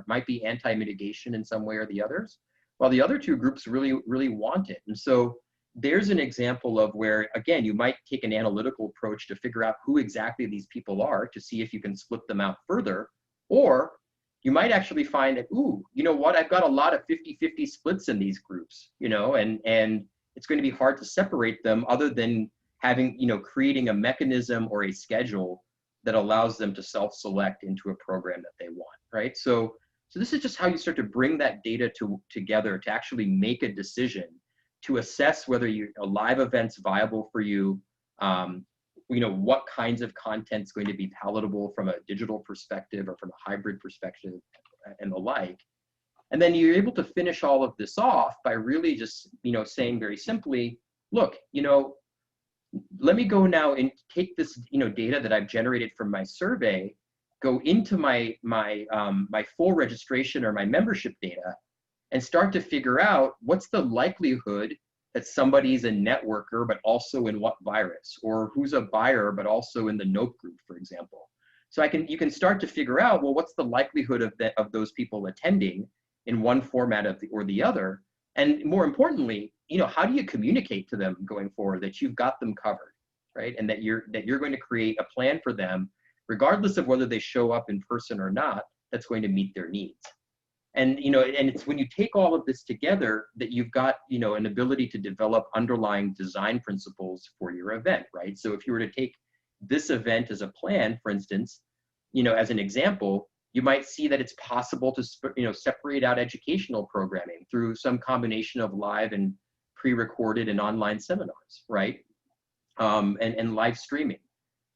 [SPEAKER 3] might be anti-mitigation in some way or the others, while the other two groups really want it. And so there's an example of where, again, you might take an analytical approach to figure out who exactly these people are to see if you can split them out further, or you might actually find that, ooh, you know what, I've got a lot of 50-50 splits in these groups, and it's going to be hard to separate them other than having, creating a mechanism or a schedule that allows them to self-select into a program that they want, right? So this is just how you start to bring that data together to actually make a decision to assess whether a live event's viable for you, what kinds of content's going to be palatable from a digital perspective or from a hybrid perspective and the like. And then you're able to finish all of this off by really just, saying very simply, look, let me go now and take this, data that I've generated from my survey, go into my full registration or my membership data, and start to figure out what's the likelihood that somebody's a networker, but also in what virus, or who's a buyer, but also in the NOPE group, for example. So you can start to figure out, well, what's the likelihood of those people attending in one format or the other, and more importantly, how do you communicate to them going forward that you've got them covered, right? And that you're going to create a plan for them, regardless of whether they show up in person or not, that's going to meet their needs. And and it's when you take all of this together that you've got an ability to develop underlying design principles for your event, right? So if you were to take this event as a plan, for instance, as an example, you might see that it's possible to separate out educational programming through some combination of live and pre-recorded and online seminars, right? And live streaming.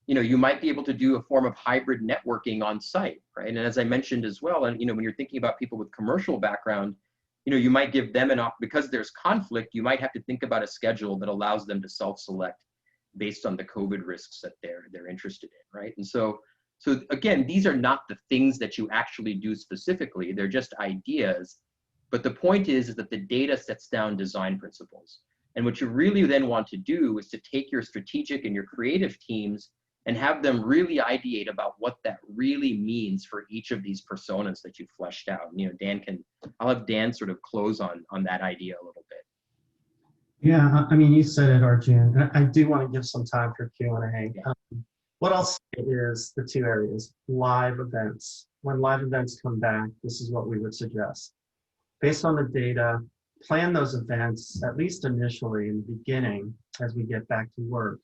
[SPEAKER 3] You might be able to do a form of hybrid networking on site, right? And as I mentioned as well, and when you're thinking about people with commercial background, you might give them because there's conflict, you might have to think about a schedule that allows them to self-select based on the COVID risks that they're interested in, right? And so again, these are not the things that you actually do specifically, they're just ideas. But the point is that the data sets down design principles. And what you really then want to do is to take your strategic and your creative teams and have them really ideate about what that really means for each of these personas that you fleshed out. And, you know, I'll have Dan sort of close on that idea a little bit.
[SPEAKER 2] Yeah, I mean, you said it, Arjun. And I do want to give some time for Q&A.
[SPEAKER 3] Yeah.
[SPEAKER 2] What I'll say is the two areas, live events. When live events come back, this is what we would suggest. Based on the data, plan those events, at least initially in the beginning, as we get back to work,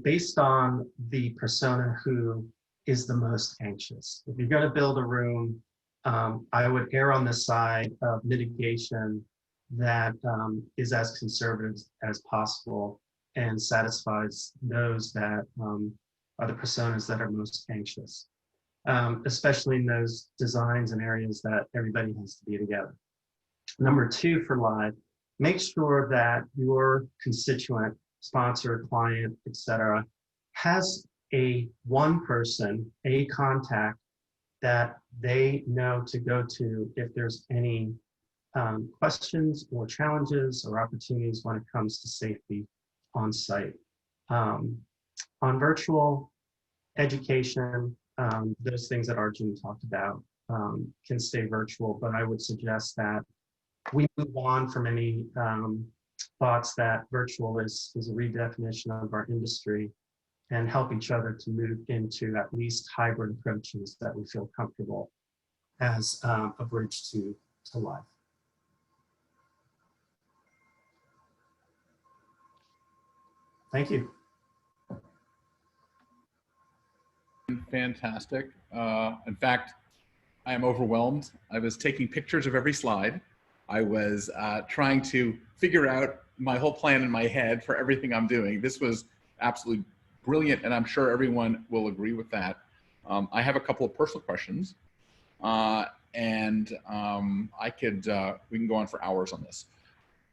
[SPEAKER 2] based on the persona who is the most anxious. If you're going to build a room, I would err on the side of mitigation that is as conservative as possible and satisfies those that are the personas that are most anxious, especially in those designs and areas that everybody has to be together. Number two, for live, make sure that your constituent, sponsor, client, etc., has one person, a contact that they know to go to if there's any questions or challenges or opportunities when it comes to safety on site. On virtual education, those things that Arjun talked about can stay virtual, but I would suggest that we move on from any thoughts that virtual is a redefinition of our industry and help each other to move into at least hybrid approaches that we feel comfortable as a bridge to life. Thank you.
[SPEAKER 1] Fantastic. In fact, I am overwhelmed. I was taking pictures of every slide. I was trying to figure out my whole plan in my head for everything I'm doing. This was absolutely brilliant, and I'm sure everyone will agree with that. I have a couple of personal questions, and we can go on for hours on this.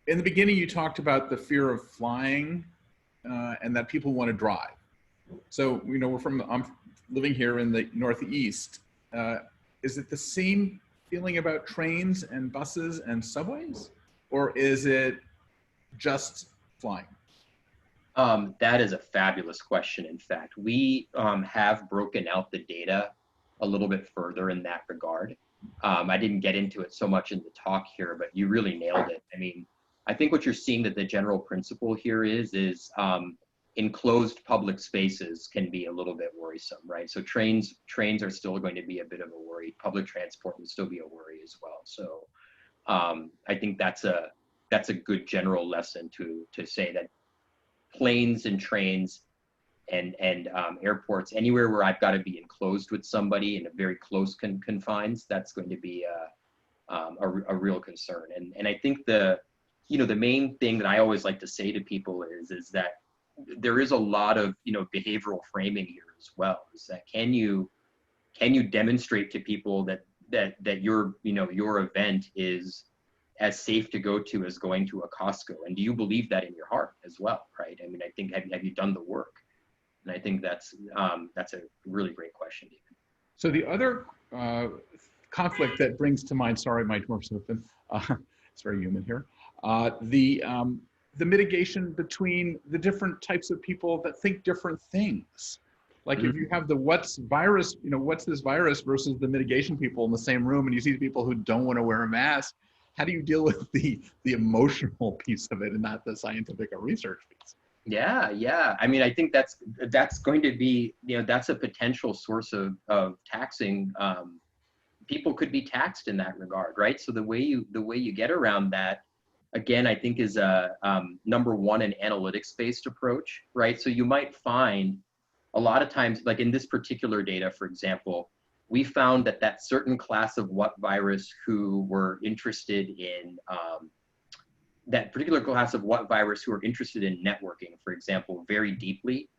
[SPEAKER 1] In the beginning, you talked about the fear of flying and that people want to drive. So, you know, I'm living here in the Northeast. Is it the same feeling about trains and buses and subways, or is it just flying?
[SPEAKER 3] That is a fabulous question. In fact, we have broken out the data a little bit further in that regard. I didn't get into it so much in the talk here, but you really nailed it. I mean, I think what you're seeing that the general principle here is enclosed public spaces can be a little bit worrisome, right? So trains are still going to be a bit of a worry. Public transport will still be a worry as well. So I think that's a good general lesson to say that planes and trains and airports, anywhere where I've got to be enclosed with somebody in a very close confines, that's going to be a real concern. And I think the main thing that I always like to say to people is that there is a lot of behavioral framing here as well. Is that can you demonstrate to people that your event is as safe to go to as going to a Costco, and do you believe that in your heart as well, right? I mean, I think have you done the work? And I think that's a really great question, David.
[SPEAKER 1] So the other conflict that brings to mind, sorry, my door's open. It's very human here. The mitigation between the different types of people that think different things. Like if you have the what's this virus versus the mitigation people in the same room, and you see people who don't want to wear a mask, how do you deal with the emotional piece of it and not the scientific or research piece?
[SPEAKER 3] Yeah. I mean, I think that's going to be, that's a potential source of taxing. People could be taxed in that regard, right? So the way you get around that, again, I think is number one, an analytics-based approach, right? So you might find a lot of times, like in this particular data, for example, we found that certain class of what virus who were interested in that particular class of what virus who are interested in networking, for example, very deeply,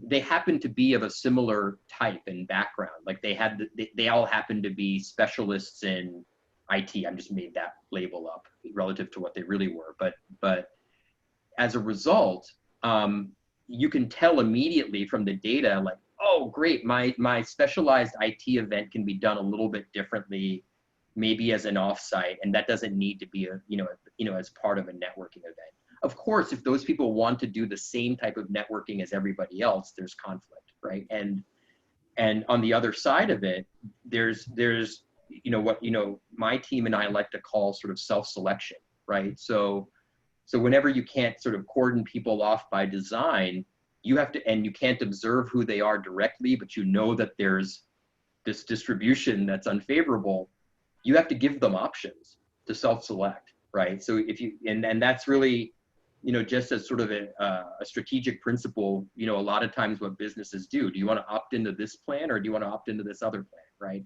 [SPEAKER 3] they happen to be of a similar type and background. Like they all happen to be specialists in IT. I'm just made that label up relative to what they really were. But as a result, you can tell immediately from the data, like, oh, great, my specialized IT event can be done a little bit differently, maybe as an offsite, and that doesn't need to be as part of a networking event. Of course, if those people want to do the same type of networking as everybody else, there's conflict, right? And on the other side of it, there's what my team and I like to call sort of self-selection, right? So whenever you can't sort of cordon people off by design, you have to, and you can't observe who they are directly, but you know that there's this distribution that's unfavorable, you have to give them options to self-select, right? So if you, and that's really, just as sort of a strategic principle, a lot of times what businesses do you want to opt into this plan, or do you want to opt into this other plan, right?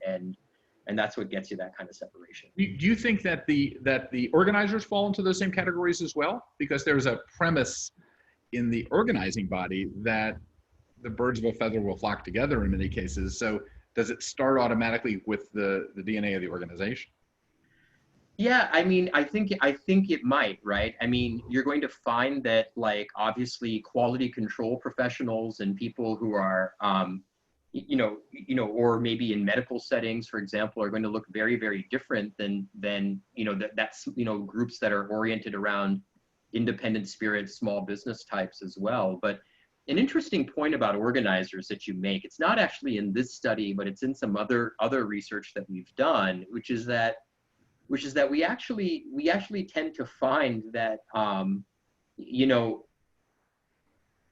[SPEAKER 3] And that's what gets you that kind of separation.
[SPEAKER 1] Do you think that the organizers fall into those same categories as well? Because there's a premise in the organizing body that the birds of a feather will flock together in many cases. So does it start automatically with the DNA of the organization?
[SPEAKER 3] Yeah, I mean, I think it might, right? I mean, you're going to find that, like, obviously quality control professionals and people who are, or maybe in medical settings, for example, are going to look very, very different than that's groups that are oriented around independent spirit, small business types as well. But an interesting point about organizers that you make, it's not actually in this study, but it's in some other research that we've done, which is that we actually tend to find that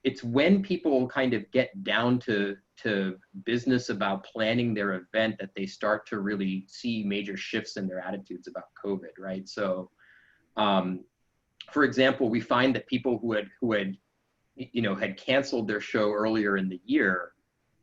[SPEAKER 3] it's when people kind of get down to business about planning their event that they start to really see major shifts in their attitudes about COVID, right? So for example, we find that people who had canceled their show earlier in the year,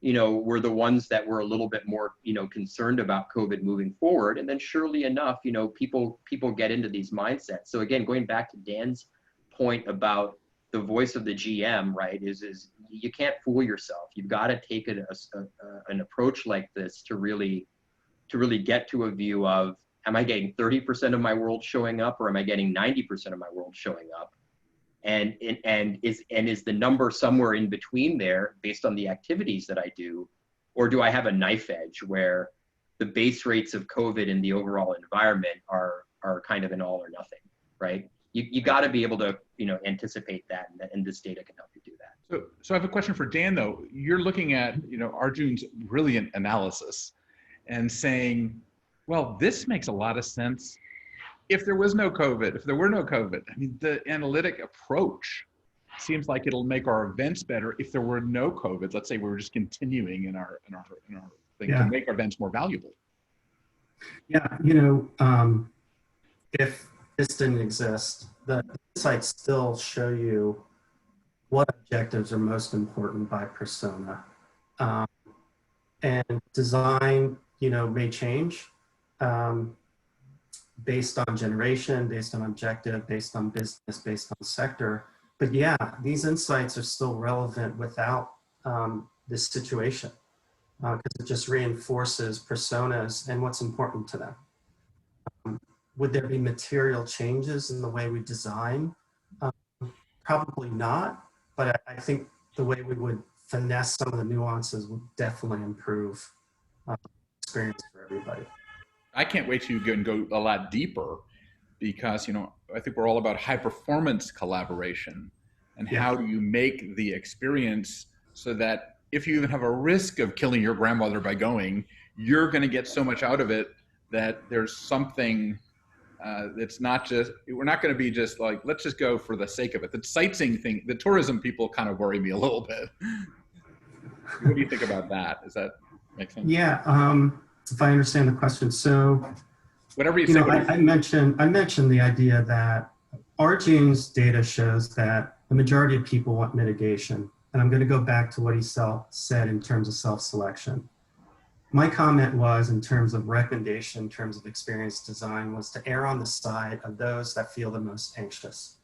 [SPEAKER 3] were the ones that were a little bit more, concerned about COVID moving forward. And then surely enough, people get into these mindsets. So again, going back to Dan's point about the voice of the GM, right, is you can't fool yourself. You've got to take an approach like this to really get to a view of, am I getting 30% of my world showing up, or am I getting 90% of my world showing up? And is the number somewhere in between there based on the activities that I do, or do I have a knife edge where the base rates of COVID in the overall environment are kind of an all or nothing, right? You got to be able to anticipate that, and this data can help you do that.
[SPEAKER 1] So I have a question for Dan though. You're looking at Arjun's brilliant analysis and saying, well, this makes a lot of sense if there was no COVID, if there were no COVID. I mean, the analytic approach seems like it'll make our events better if there were no COVID. Let's say we were just continuing in our thing to make our events more valuable.
[SPEAKER 2] Yeah, if this didn't exist, the insights still show you what objectives are most important by persona. And design, may change. Based on generation, based on objective, based on business, based on sector. But yeah, these insights are still relevant without this situation, because it just reinforces personas and what's important to them. Would there be material changes in the way we design? Probably not, but I think the way we would finesse some of the nuances would definitely improve experience for everybody.
[SPEAKER 1] I can't wait to go a lot deeper, because I think we're all about high performance collaboration, and how do you make the experience so that if you even have a risk of killing your grandmother by going, you're going to get so much out of it that there's something that's not just, we're not going to be just like, let's just go for the sake of it. The sightseeing thing, the tourism people kind of worry me a little bit. What do you think about that? Does that make sense?
[SPEAKER 2] Yeah. If I understand the question, so
[SPEAKER 1] whatever you say.
[SPEAKER 2] I mentioned the idea that Arjun's data shows that the majority of people want mitigation, and I'm going to go back to what he said in terms of self-selection. My comment was, in terms of recommendation, in terms of experience design, was to err on the side of those that feel the most anxious.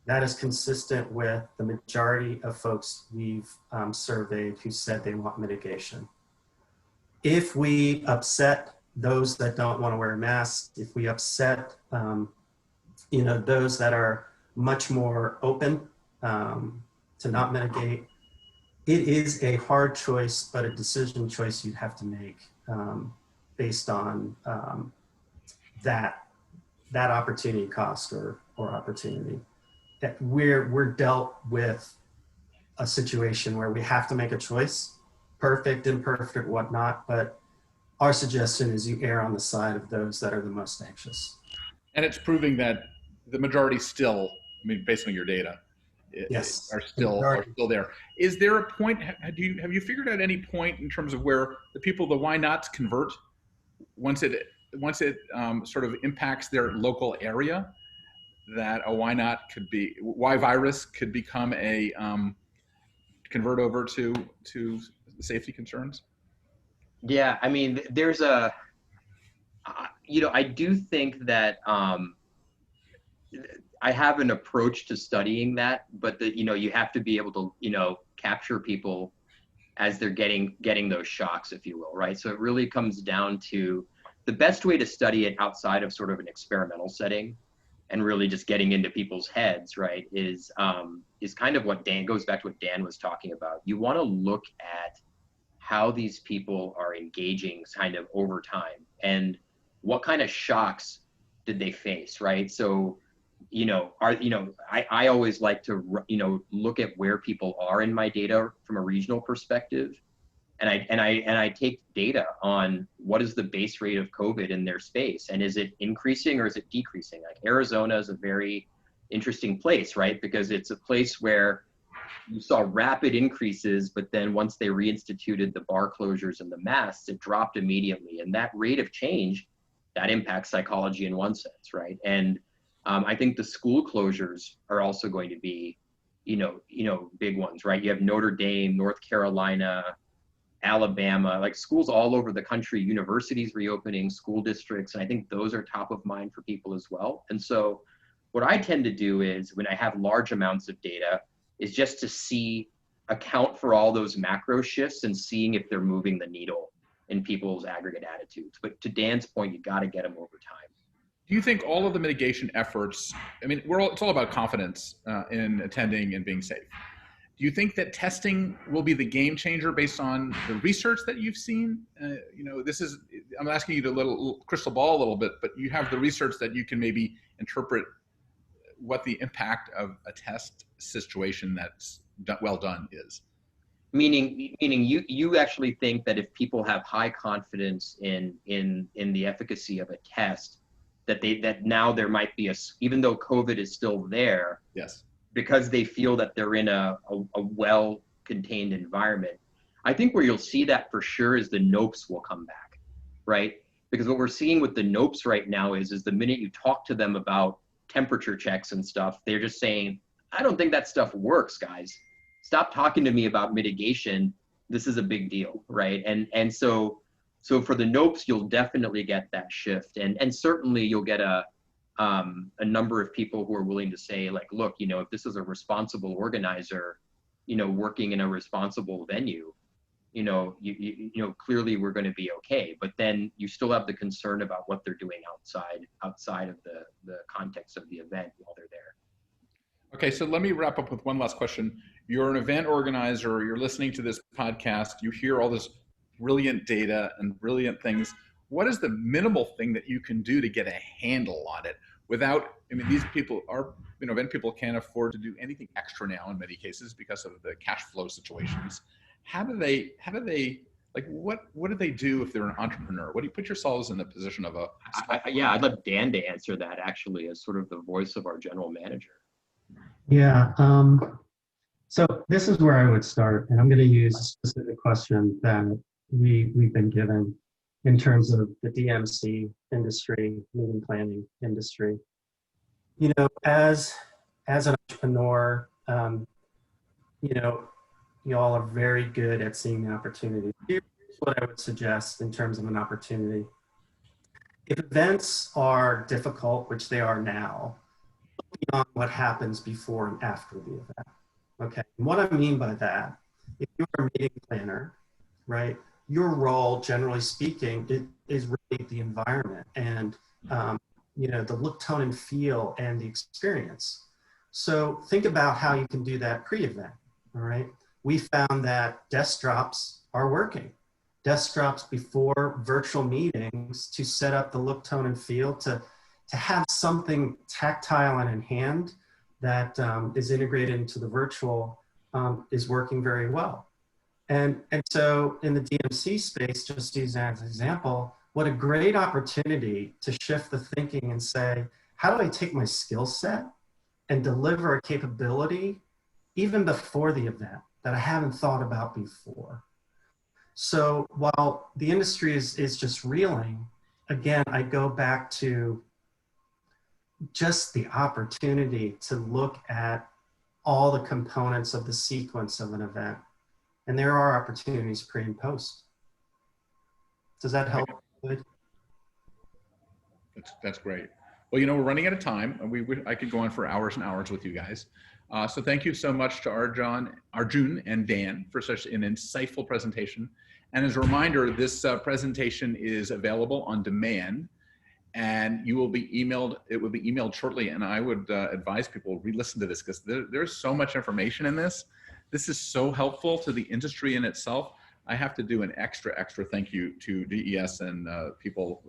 [SPEAKER 2] That is consistent with the majority of folks we've surveyed who said they want mitigation. If we upset those that don't want to wear masks, if we upset, those that are much more open to not mitigate. It is a hard choice, but a decision choice you have to make based on that opportunity cost or opportunity. That we're dealt with a situation where we have to make a choice, perfect, imperfect, whatnot, but our suggestion is you err on the side of those that are the most anxious.
[SPEAKER 1] And it's proving that the majority still, I mean, based on your data,
[SPEAKER 2] Yes.
[SPEAKER 1] are still there. Is there a point? Have you figured out any point in terms of where the people, the why nots, convert once it sort of impacts their local area? That a why not could be, why virus could become a convert over to the safety concerns?
[SPEAKER 3] Yeah, I mean, there's I do think that I have an approach to studying that, but you have to be able to, capture people as they're getting those shocks, if you will, right? So it really comes down to the best way to study it outside of sort of an experimental setting and really just getting into people's heads, right, is kind of what goes back to what Dan was talking about. You want to look at how these people are engaging kind of over time and what kind of shocks did they face, right? So, I always like to, look at where people are in my data from a regional perspective. And I take data on what is the base rate of COVID in their space, and is it increasing or is it decreasing? Like Arizona is a very interesting place, right? Because it's a place where you saw rapid increases, but then once they reinstituted the bar closures and the masks, it dropped immediately. And that rate of change, that impacts psychology in one sense, right? And I think the school closures are also going to be, big ones, right? You have Notre Dame, North Carolina, Alabama, like schools all over the country, universities reopening, school districts, and I think those are top of mind for people as well. And so what I tend to do is when I have large amounts of data is just to account for all those macro shifts and seeing if they're moving the needle in people's aggregate attitudes. But to Dan's point, you got to get them over time.
[SPEAKER 1] Do you think all of the mitigation efforts, I mean, it's all about confidence in attending and being safe. Do you think that testing will be the game changer based on the research that you've seen? I'm asking you to little crystal ball a little bit, but you have the research that you can maybe interpret what the impact of a test situation that's well done is.
[SPEAKER 3] Meaning you actually think that if people have high confidence in the efficacy of a test, that now there might be even though COVID is still there,
[SPEAKER 1] yes,
[SPEAKER 3] because they feel that they're in a well-contained environment. I think where you'll see that for sure is the NOPEs will come back, right? Because what we're seeing with the NOPEs right now is the minute you talk to them about temperature checks and stuff, they're just saying, I don't think that stuff works, guys. Stop talking to me about mitigation. This is a big deal, right? And so for the NOPEs, you'll definitely get that shift. And certainly you'll get a number of people who are willing to say, like, look, if this is a responsible organizer, working in a responsible venue, clearly we're going to be okay. But then you still have the concern about what they're doing outside of the context of the event while they're there.
[SPEAKER 1] Okay, so let me wrap up with one last question. You're an event organizer, you're listening to this podcast, you hear all this brilliant data and brilliant things. What is the minimal thing that you can do to get a handle on it without, these people are, event people can't afford to do anything extra now in many cases because of the cash flow situations. How do they, like, what do they do if they're an entrepreneur? What do you put yourselves in the position of a?
[SPEAKER 3] I'd love Dan to answer that actually as sort of the voice of our general manager.
[SPEAKER 2] Yeah, so this is where I would start, and I'm going to use a specific question that we've been given in terms of the DMC industry, meeting planning industry. As an entrepreneur, you all are very good at seeing the opportunity. Here's what I would suggest in terms of an opportunity. If events are difficult, which they are now, beyond what happens before and after the event. Okay, and what I mean by that, if you're a meeting planner, right, your role, generally speaking, is really the environment and the look, tone, and feel, and the experience. So think about how you can do that pre-event. all right, we found that desk drops are working. Desk drops before virtual meetings to set up the look, tone, and feel, to have something tactile and in hand that is integrated into the virtual is working very well. And so in the DMC space, just to use that as an example, what a great opportunity to shift the thinking and say, how do I take my skill set and deliver a capability even before the event that I haven't thought about before? So while the industry is just reeling, again, I go back to just the opportunity to look at all the components of the sequence of an event. And there are opportunities pre and post. Does that help? Good.
[SPEAKER 1] That's great. Well, you know, we're running out of time. I could go on for hours and hours with you guys. So thank you so much to Arjun and Dan for such an insightful presentation. And as a reminder, this presentation is available on demand, and you will be emailed. It will be emailed shortly. And I would advise people re-listen to this, because there's so much information in this. This is so helpful to the industry in itself. I have to do an extra thank you to GES and people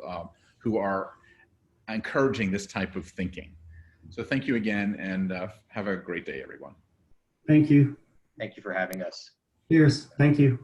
[SPEAKER 1] who are encouraging this type of thinking. So thank you again, and have a great day, everyone.
[SPEAKER 2] Thank you.
[SPEAKER 3] Thank you for having us.
[SPEAKER 2] Cheers. Thank you.